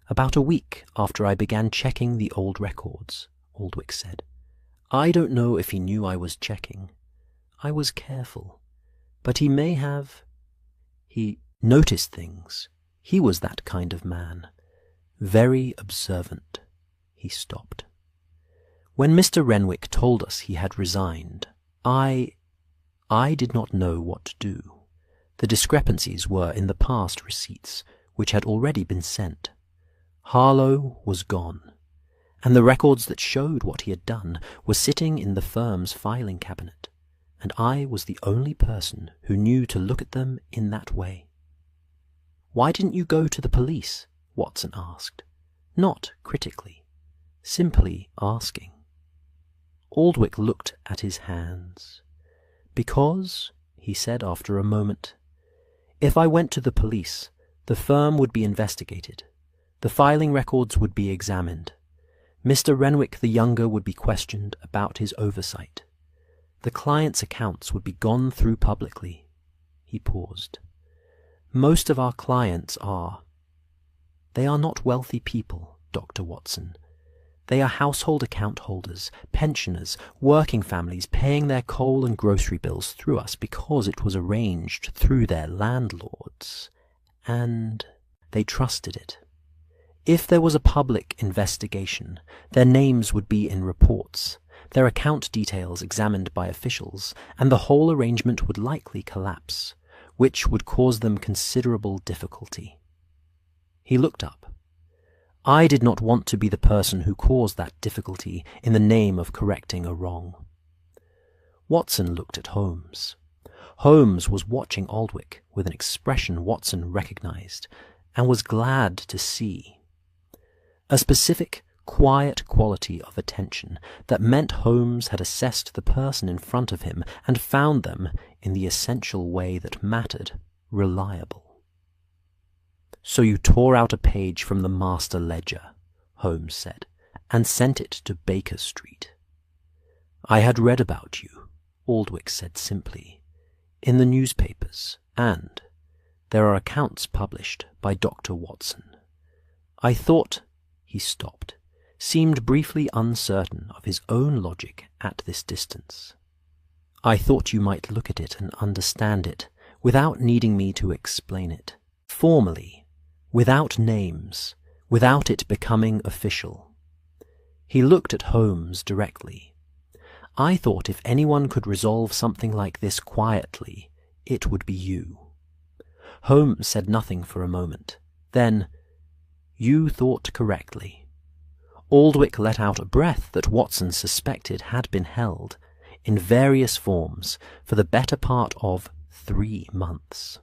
"About a week after I began checking the old records," Aldwych said. "I don't know if he knew I was checking. I was careful. But he may have. He noticed things. He was that kind of man. Very observant." He stopped. "When Mr. Renwick told us he had resigned, I did not know what to do. The discrepancies were in the past receipts, which had already been sent. Harlow was gone, and the records that showed what he had done were sitting in the firm's filing cabinet, and I was the only person who knew to look at them in that way." "Why didn't you go to the police?" Watson asked, not critically, simply asking. Aldwych looked at his hands. "Because," he said after a moment, "if I went to the police, the firm would be investigated. The filing records would be examined. Mr. Renwick the younger would be questioned about his oversight. The client's accounts would be gone through publicly." He paused. "Most of our clients are. They are not wealthy people, Dr. Watson. They are household account holders, pensioners, working families paying their coal and grocery bills through us because it was arranged through their landlords, and they trusted it. If there was a public investigation, their names would be in reports, their account details examined by officials, and the whole arrangement would likely collapse, which would cause them considerable difficulty." He looked up. "I did not want to be the person who caused that difficulty in the name of correcting a wrong." Watson looked at Holmes. Holmes was watching Aldwych with an expression Watson recognized, and was glad to see. a specific, quiet quality of attention that meant Holmes had assessed the person in front of him and found them, in the essential way that mattered, reliable. "So you tore out a page from the master ledger," Holmes said, "and sent it to Baker Street." "I had read about you," Aldwych said simply, "in the newspapers, and there are accounts published by Dr. Watson. I thought—" He stopped, seemed briefly uncertain of his own logic at this distance. "I thought you might look at it and understand it without needing me to explain it, formally, without names, without it becoming official." He looked at Holmes directly. "I thought if anyone could resolve something like this quietly, it would be you." Holmes said nothing for a moment. Then, "You thought correctly." Aldwych let out a breath that Watson suspected had been held, in various forms, for the better part of 3 months.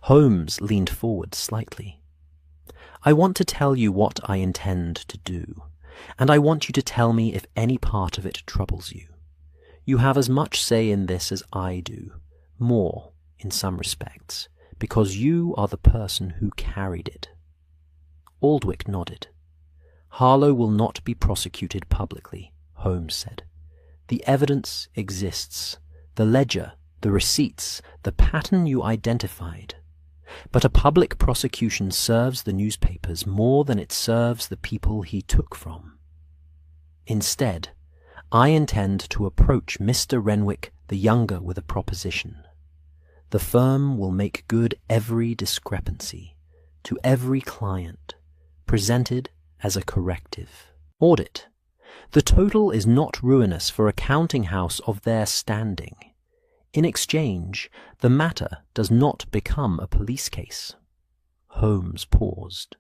Holmes leaned forward slightly. "I want to tell you what I intend to do, and I want you to tell me if any part of it troubles you. You have as much say in this as I do, more, in some respects, because you are the person who carried it." Aldwych nodded. "Harlow will not be prosecuted publicly," Holmes said. "The evidence exists, the ledger, the receipts, the pattern you identified. But a public prosecution serves the newspapers more than it serves the people he took from. Instead, I intend to approach Mr. Renwick the younger with a proposition. The firm will make good every discrepancy, to every client, presented as a corrective. Audit. The total is not ruinous for a counting house of their standing. In exchange, the matter does not become a police case." Holmes paused.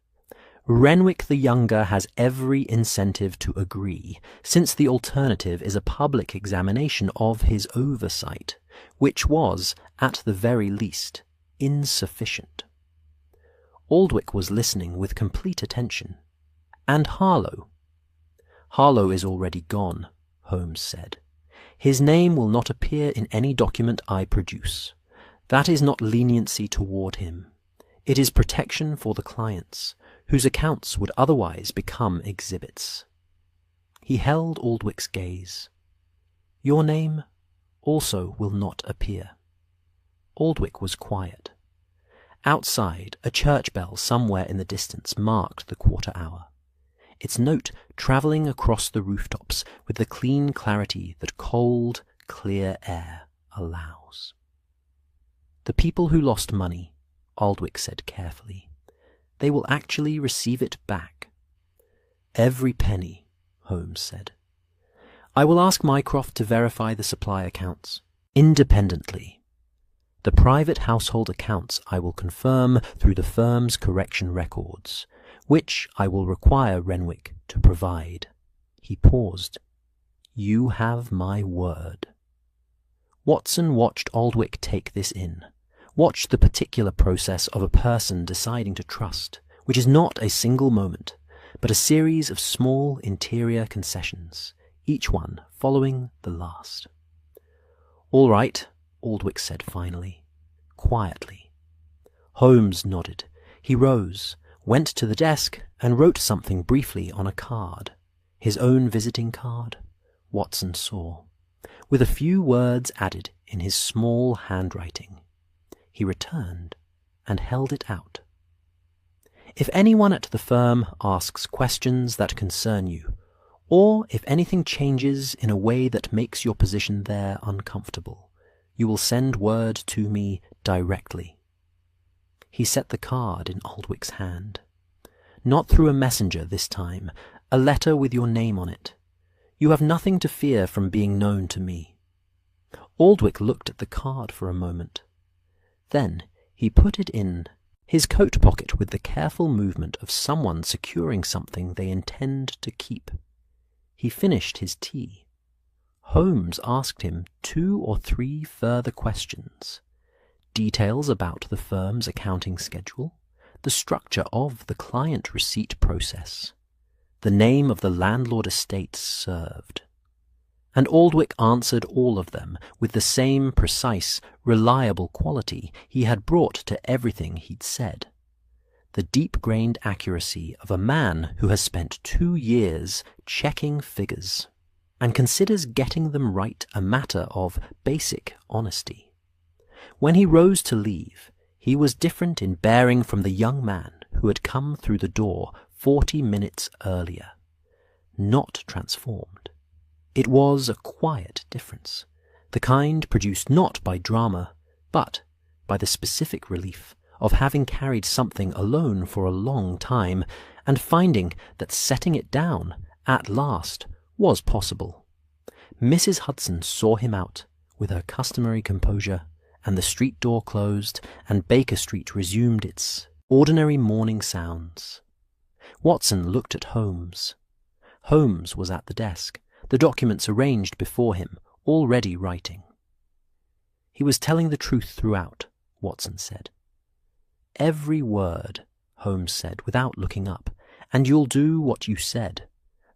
"Renwick the younger has every incentive to agree, since the alternative is a public examination of his oversight, which was, at the very least, insufficient." Aldwych was listening with complete attention. "And Harlow?" "Harlow is already gone," Holmes said. "His name will not appear in any document I produce. That is not leniency toward him. It is protection for the clients, whose accounts would otherwise become exhibits." He held Aldwich's gaze. "Your name also will not appear." Aldwych was quiet. Outside, a church bell somewhere in the distance marked the quarter hour, its note travelling across the rooftops with the clean clarity that cold, clear air allows. "The people who lost money," Aldwych said carefully, "they will actually receive it back." "Every penny," Holmes said. "I will ask Mycroft to verify the supply accounts, independently. The private household accounts I will confirm through the firm's correction records, which I will require Renwick to provide." He paused. "You have my word." Watson watched Aldwych take this in, watched the particular process of a person deciding to trust, which is not a single moment, but a series of small interior concessions, each one following the last. "All right," Aldwych said finally, quietly. Holmes nodded. He rose, went to the desk, and wrote something briefly on a card. His own visiting card, Watson saw, with a few words added in his small handwriting. He returned and held it out. "If anyone at the firm asks questions that concern you, or if anything changes in a way that makes your position there uncomfortable, you will send word to me directly." He set the card in Aldwich's hand. "Not through a messenger this time, a letter with your name on it. You have nothing to fear from being known to me." Aldwych looked at the card for a moment. Then he put it in his coat pocket with the careful movement of someone securing something they intend to keep. He finished his tea. Holmes asked him 2 or 3 further questions. Details about the firm's accounting schedule, the structure of the client receipt process, The name of the landlord estate served. And Aldwych answered all of them with the same precise, reliable quality he had brought to everything he'd said. The deep-grained accuracy of a man who has spent 2 years checking figures and considers getting them right a matter of basic honesty. When he rose to leave, he was different in bearing from the young man who had come through the door 40 minutes earlier, not transformed. It was a quiet difference, the kind produced not by drama, but by the specific relief of having carried something alone for a long time and finding that setting it down, at last, was possible. Mrs. Hudson saw him out with her customary composure, and the street door closed, and Baker Street resumed its ordinary morning sounds. Watson looked at Holmes. Holmes was at the desk, the documents arranged before him, already writing. He was telling the truth throughout, Watson said. Every word, Holmes said, without looking up, and you'll do what you said.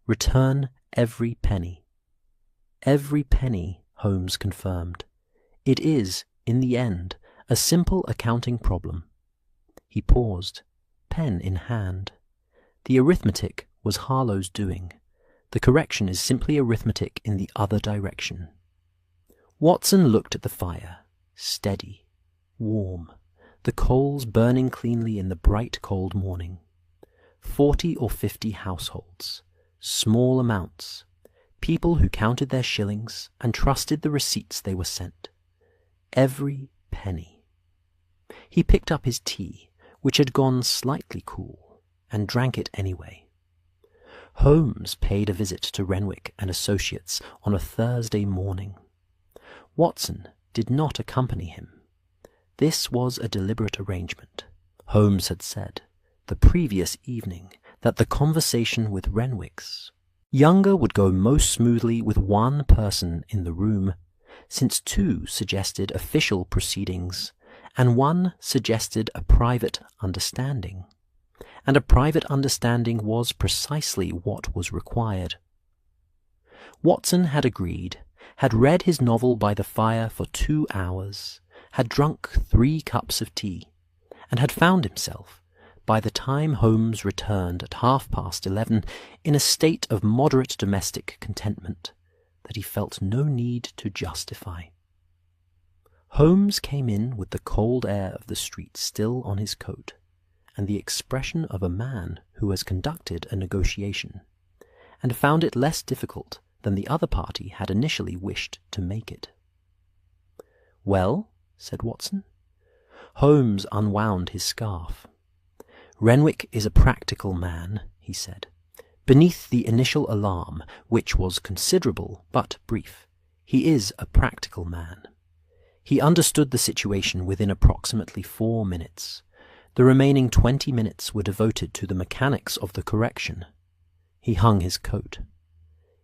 Return every penny. Every penny, Holmes confirmed. It is, in the end, a simple accounting problem. He paused, pen in hand. The arithmetic was Harlow's doing. The correction is simply arithmetic in the other direction. Watson looked at the fire, steady, warm, the coals burning cleanly in the bright cold morning. 40 or 50 households, small amounts, people who counted their shillings and trusted the receipts they were sent. Every penny. He picked up his tea, which had gone slightly cool, and drank it anyway. Holmes paid a visit to Renwick and Associates on a Thursday morning. Watson did not accompany him. This was a deliberate arrangement. Holmes had said, the previous evening, that the conversation with Renwick's younger would go most smoothly with one person in the room, since 2 suggested official proceedings, and 1 suggested a private understanding. And a private understanding was precisely what was required. Watson had agreed, had read his novel by the fire for 2 hours, had drunk 3 cups of tea, and had found himself, by the time Holmes returned at 11:30, in a state of moderate domestic contentment that he felt no need to justify. Holmes came in with the cold air of the street still on his coat, and the expression of a man who has conducted a negotiation, and found it less difficult than the other party had initially wished to make it. "Well?" said Watson. Holmes unwound his scarf. "Renwick is a practical man," he said. "Beneath the initial alarm, which was considerable but brief, he is a practical man. He understood the situation within approximately 4 minutes. The remaining 20 minutes were devoted to the mechanics of the correction." He hung his coat.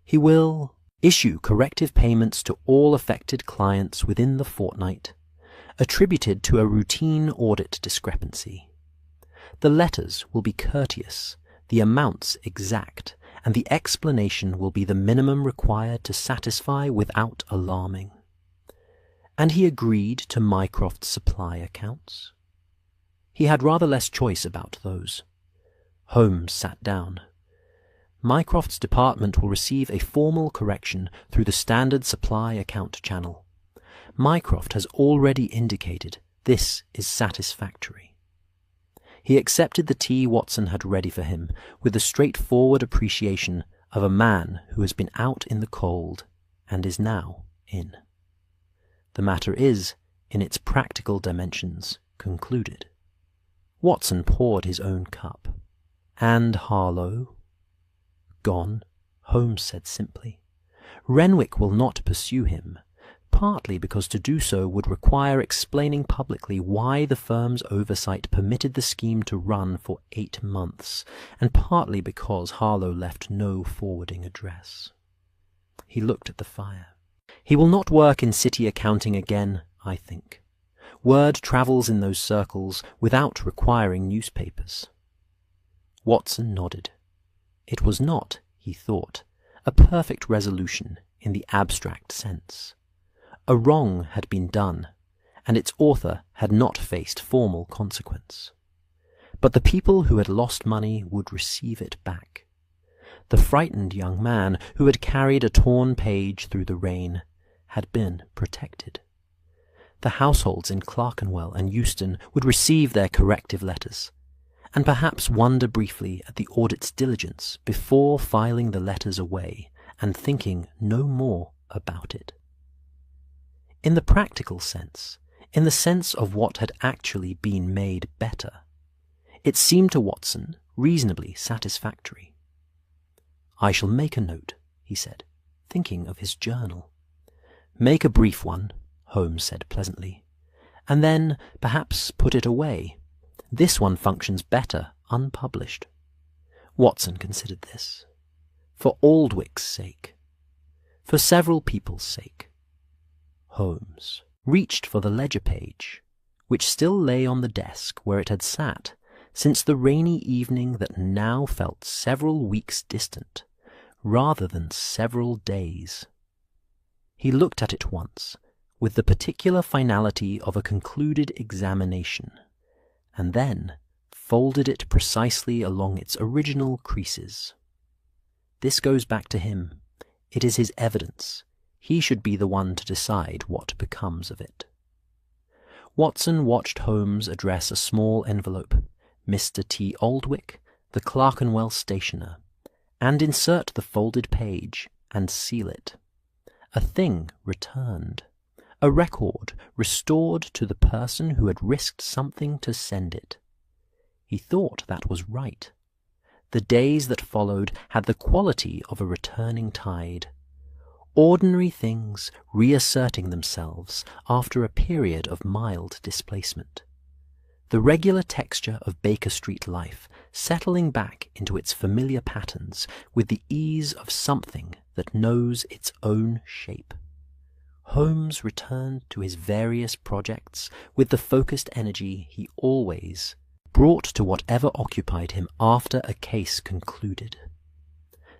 "He will issue corrective payments to all affected clients within the fortnight, attributed to a routine audit discrepancy. The letters will be courteous, the amounts exact, and the explanation will be the minimum required to satisfy without alarming." And he agreed to Mycroft's supply accounts. He had rather less choice about those. Holmes sat down. "Mycroft's department will receive a formal correction through the standard supply account channel. Mycroft has already indicated this is satisfactory." He accepted the tea Watson had ready for him with the straightforward appreciation of a man who has been out in the cold and is now in. The matter is, in its practical dimensions, concluded. Watson poured his own cup. "And Harlow?" "Gone," Holmes said simply. "Renwick will not pursue him, partly because to do so would require explaining publicly why the firm's oversight permitted the scheme to run for 8 months, and partly because Harlow left no forwarding address." He looked at the fire. "He will not work in city accounting again, I think. Word travels in those circles without requiring newspapers." Watson nodded. It was not, he thought, a perfect resolution in the abstract sense. A wrong had been done, and its author had not faced formal consequence. But the people who had lost money would receive it back. The frightened young man who had carried a torn page through the rain had been protected. The households in Clerkenwell and Euston would receive their corrective letters, and perhaps wonder briefly at the audit's diligence before filing the letters away and thinking no more about it. In the practical sense, in the sense of what had actually been made better, it seemed to Watson reasonably satisfactory. "I shall make a note," he said, thinking of his journal. "Make a brief one," Holmes said pleasantly, "and then perhaps put it away. This one functions better unpublished." Watson considered this. For Aldwick's sake. For several people's sake. Holmes reached for the ledger page, which still lay on the desk where it had sat since the rainy evening that now felt several weeks distant, rather than several days. He looked at it once, with the particular finality of a concluded examination, and then folded it precisely along its original creases. This goes back to him. It is his evidence. He should be the one to decide what becomes of it. Watson watched Holmes address a small envelope, Mr. T. Aldwick, the Clerkenwell stationer, and insert the folded page and seal it. A thing returned. A record restored to the person who had risked something to send it. He thought that was right. The days that followed had the quality of a returning tide. Ordinary things reasserting themselves after a period of mild displacement. The regular texture of Baker Street life settling back into its familiar patterns with the ease of something that knows its own shape. Holmes returned to his various projects with the focused energy he always brought to whatever occupied him after a case concluded.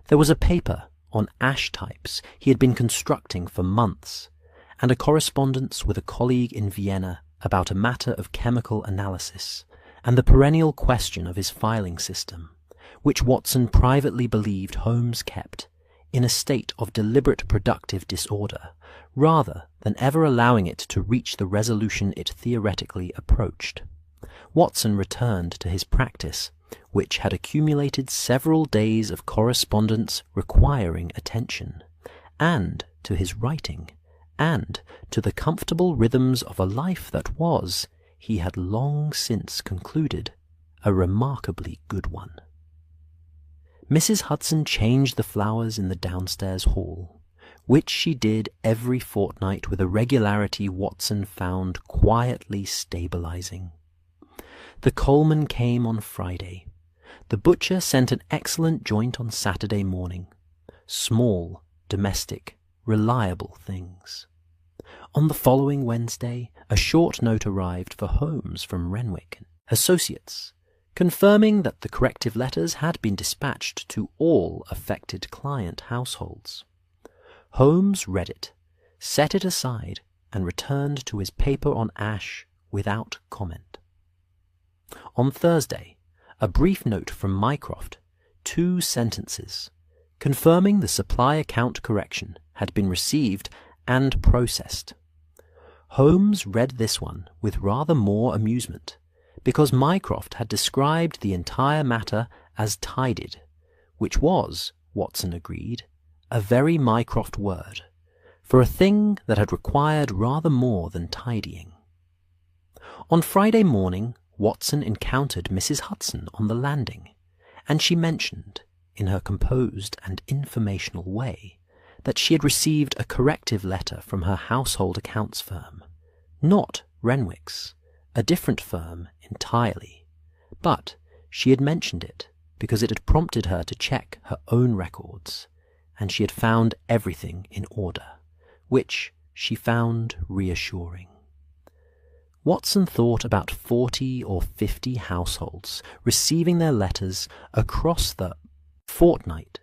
There was a paper on ash types he had been constructing for months, and a correspondence with a colleague in Vienna about a matter of chemical analysis, and the perennial question of his filing system, which Watson privately believed Holmes kept in a state of deliberate productive disorder, rather than ever allowing it to reach the resolution it theoretically approached. Watson returned to his practice, which had accumulated several days of correspondence requiring attention, and to his writing, and to the comfortable rhythms of a life that was, he had long since concluded, a remarkably good one. Mrs. Hudson changed the flowers in the downstairs hall, which she did every fortnight with a regularity Watson found quietly stabilizing. The coalman came on Friday. The butcher sent an excellent joint on Saturday morning. Small, domestic, reliable things. On the following Wednesday, a short note arrived for Holmes from Renwick Associates, confirming that the corrective letters had been dispatched to all affected client households. Holmes read it, set it aside, and returned to his paper on ash without comment. On Thursday, a brief note from Mycroft, 2 sentences, confirming the supply account correction had been received and processed. Holmes read this one with rather more amusement, because Mycroft had described the entire matter as tidied, which was, Watson agreed, a very Mycroft word, for a thing that had required rather more than tidying. On Friday morning, Watson encountered Mrs. Hudson on the landing, and she mentioned, in her composed and informational way, that she had received a corrective letter from her household accounts firm, not Renwick's, a different firm entirely, but she had mentioned it because it had prompted her to check her own records, and she had found everything in order, which she found reassuring. Watson thought about 40 or 50 households receiving their letters across the fortnight.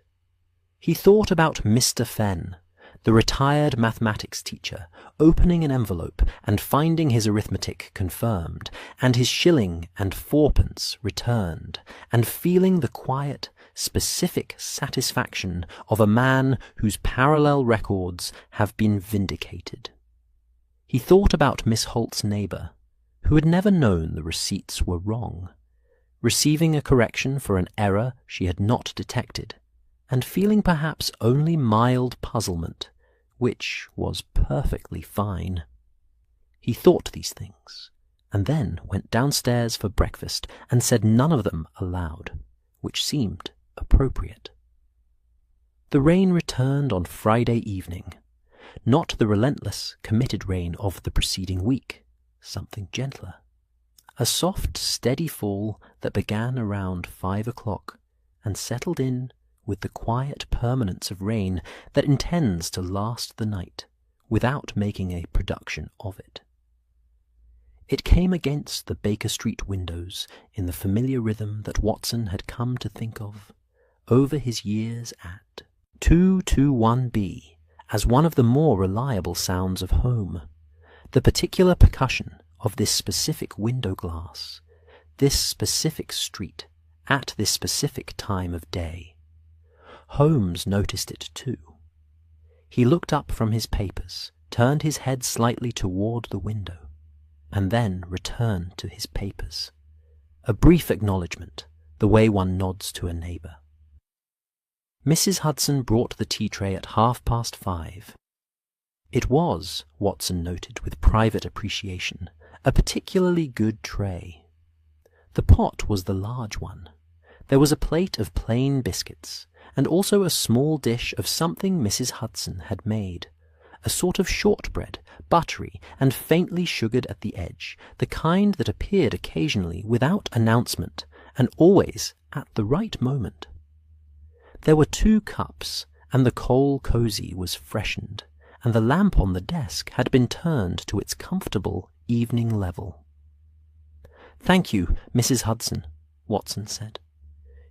He thought about Mr. Fenn, the retired mathematics teacher, opening an envelope and finding his arithmetic confirmed, and his shilling and fourpence returned, and feeling the quiet, specific satisfaction of a man whose parallel records have been vindicated. He thought about Miss Holt's neighbour, who had never known the receipts were wrong, receiving a correction for an error she had not detected, and feeling perhaps only mild puzzlement, which was perfectly fine. He thought these things, and then went downstairs for breakfast and said none of them aloud, which seemed appropriate. The rain returned on Friday evening, not the relentless, committed rain of the preceding week, something gentler. A soft, steady fall that began around 5 o'clock and settled in with the quiet permanence of rain that intends to last the night without making a production of it. It came against the Baker Street windows in the familiar rhythm that Watson had come to think of over his years at 221B as one of the more reliable sounds of home, the particular percussion of this specific window glass, this specific street, at this specific time of day. Holmes noticed it too. He looked up from his papers, turned his head slightly toward the window, and then returned to his papers. A brief acknowledgment, the way one nods to a neighbour. Mrs. Hudson brought the tea tray at 5:30. It was, Watson noted with private appreciation, a particularly good tray. The pot was the large one. There was a plate of plain biscuits, and also a small dish of something Mrs. Hudson had made, a sort of shortbread, buttery and faintly sugared at the edge, the kind that appeared occasionally without announcement, and always at the right moment. There were 2 cups, and the coal cosy was freshened, and the lamp on the desk had been turned to its comfortable evening level. "Thank you, Mrs. Hudson," Watson said.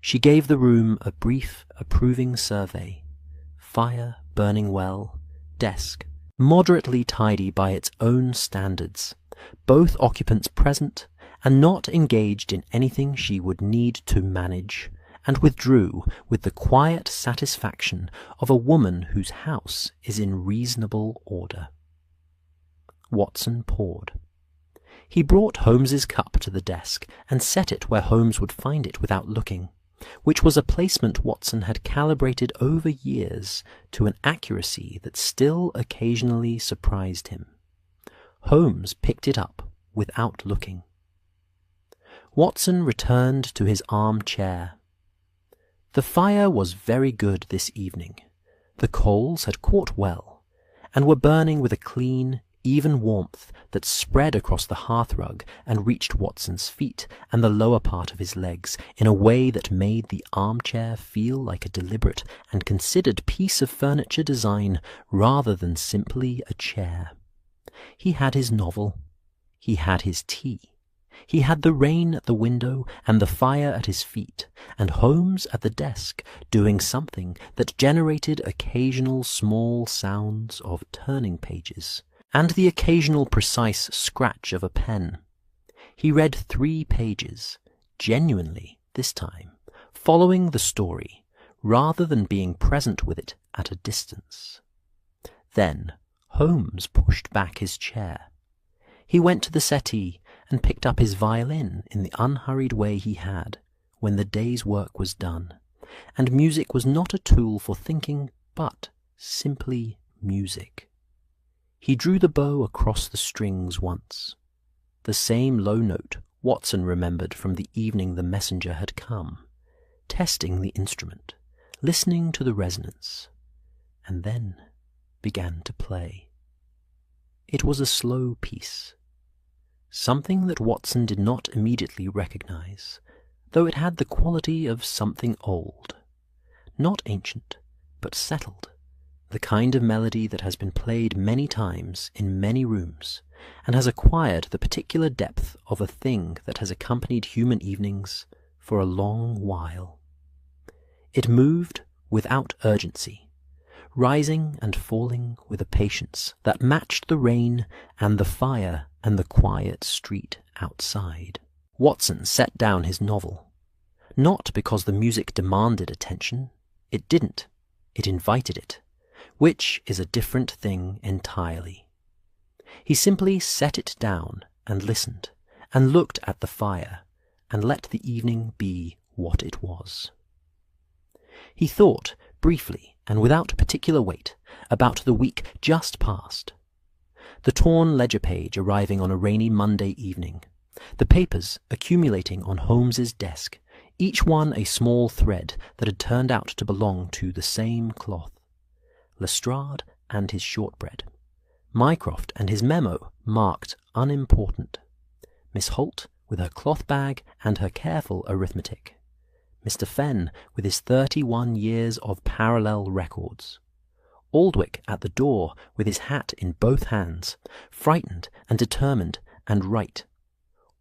She gave the room a brief, approving survey. Fire burning well, desk moderately tidy by its own standards, both occupants present and not engaged in anything she would need to manage, and withdrew with the quiet satisfaction of a woman whose house is in reasonable order. Watson poured. He brought Holmes's cup to the desk and set it where Holmes would find it without looking, which was a placement Watson had calibrated over years to an accuracy that still occasionally surprised him. Holmes picked it up without looking. Watson returned to his armchair. The fire was very good this evening. The coals had caught well, and were burning with a clean, even warmth that spread across the hearthrug and reached Watson's feet and the lower part of his legs in a way that made the armchair feel like a deliberate and considered piece of furniture design rather than simply a chair. He had his novel. He had his tea. He had the rain at the window and the fire at his feet, and Holmes at the desk doing something that generated occasional small sounds of turning pages, and the occasional precise scratch of a pen. He read 3 pages, genuinely this time, following the story, rather than being present with it at a distance. Then Holmes pushed back his chair. He went to the settee and picked up his violin in the unhurried way he had when the day's work was done, and music was not a tool for thinking, but simply music. He drew the bow across the strings once. The same low note Watson remembered from the evening the messenger had come, testing the instrument, listening to the resonance, and then began to play. It was a slow piece, something that Watson did not immediately recognize, though it had the quality of something old, not ancient, but settled, the kind of melody that has been played many times in many rooms, and has acquired the particular depth of a thing that has accompanied human evenings for a long while. It moved without urgency, rising and falling with a patience that matched the rain and the fire and the quiet street outside. Watson set down his novel, not because the music demanded attention. It didn't. It invited it, which is a different thing entirely. He simply set it down and listened, and looked at the fire, and let the evening be what it was. He thought, briefly and without particular weight, about the week just past. The torn ledger page arriving on a rainy Monday evening, the papers accumulating on Holmes's desk, each one a small thread that had turned out to belong to the same cloth. Lestrade and his shortbread. Mycroft and his memo marked unimportant. Miss Holt with her cloth bag and her careful arithmetic. Mr. Fenn with his 31 years of parallel records. Aldwych at the door with his hat in both hands, frightened and determined and right.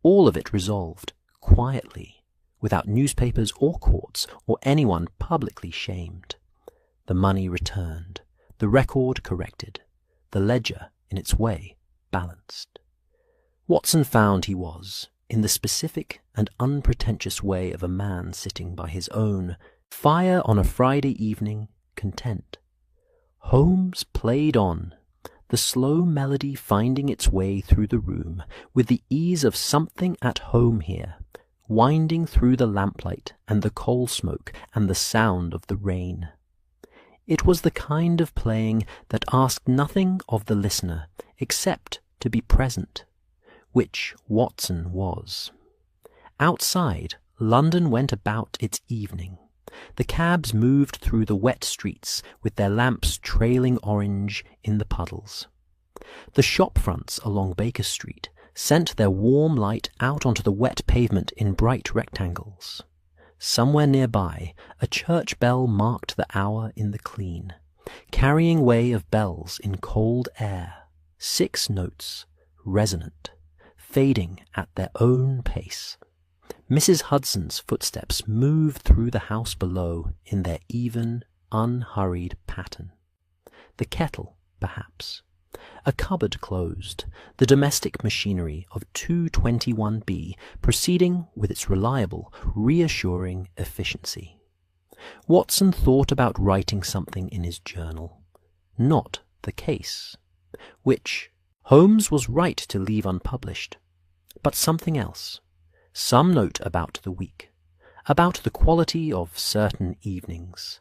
All of it resolved, quietly, without newspapers or courts or anyone publicly shamed. The money returned, the record corrected, the ledger, in its way, balanced. Watson found he was, in the specific and unpretentious way of a man sitting by his own fire on a Friday evening, content. Holmes played on, the slow melody finding its way through the room with the ease of something at home here, winding through the lamplight and the coal smoke and the sound of the rain. It was the kind of playing that asked nothing of the listener except to be present, which Watson was. Outside, London went about its evening. The cabs moved through the wet streets with their lamps trailing orange in the puddles. The shop fronts along Baker Street sent their warm light out onto the wet pavement in bright rectangles. Somewhere nearby, a church bell marked the hour in the clean, carrying way of bells in cold air, 6 notes, resonant, fading at their own pace. Mrs. Hudson's footsteps moved through the house below in their even, unhurried pattern. The kettle, perhaps. A cupboard closed, the domestic machinery of 221B proceeding with its reliable, reassuring efficiency. Watson thought about writing something in his journal. Not the case, which Holmes was right to leave unpublished, but something else. Some note about the week, about the quality of certain evenings,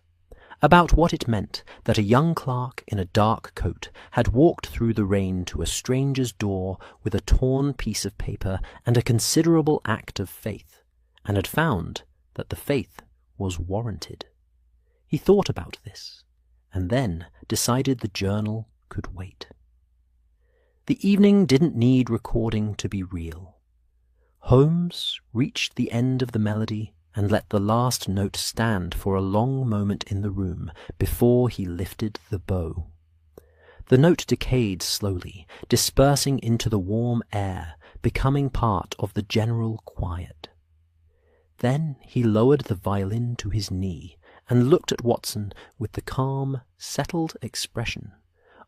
about what it meant that a young clerk in a dark coat had walked through the rain to a stranger's door with a torn piece of paper and a considerable act of faith, and had found that the faith was warranted. He thought about this, and then decided the journal could wait. The evening didn't need recording to be real. Holmes reached the end of the melody and let the last note stand for a long moment in the room before he lifted the bow. The note decayed slowly, dispersing into the warm air, becoming part of the general quiet. Then he lowered the violin to his knee and looked at Watson with the calm, settled expression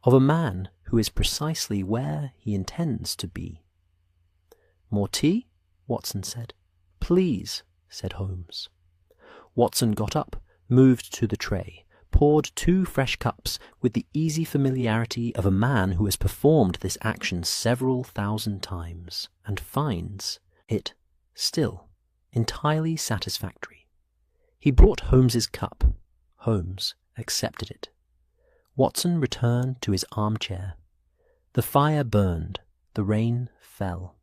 of a man who is precisely where he intends to be. "More tea?" Watson said. "Please," said Holmes. Watson got up, moved to the tray, poured 2 fresh cups with the easy familiarity of a man who has performed this action several thousand times, and finds it still entirely satisfactory. He brought Holmes's cup. Holmes accepted it. Watson returned to his armchair. The fire burned. The rain fell.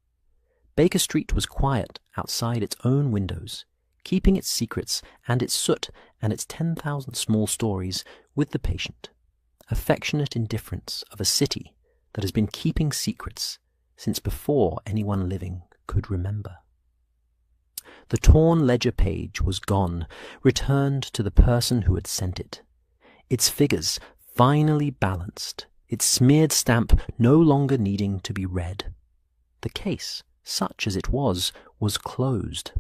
Baker Street was quiet outside its own windows, keeping its secrets and its soot and its 10,000 small stories with the patient, affectionate indifference of a city that has been keeping secrets since before anyone living could remember. The torn ledger page was gone, returned to the person who had sent it. Its figures finally balanced, its smeared stamp no longer needing to be read. The case, such as it was closed.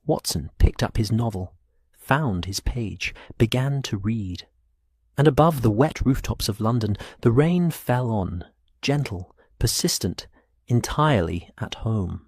Watson picked up his novel, found his page, began to read. And above the wet rooftops of London, the rain fell on, gentle, persistent, entirely at home.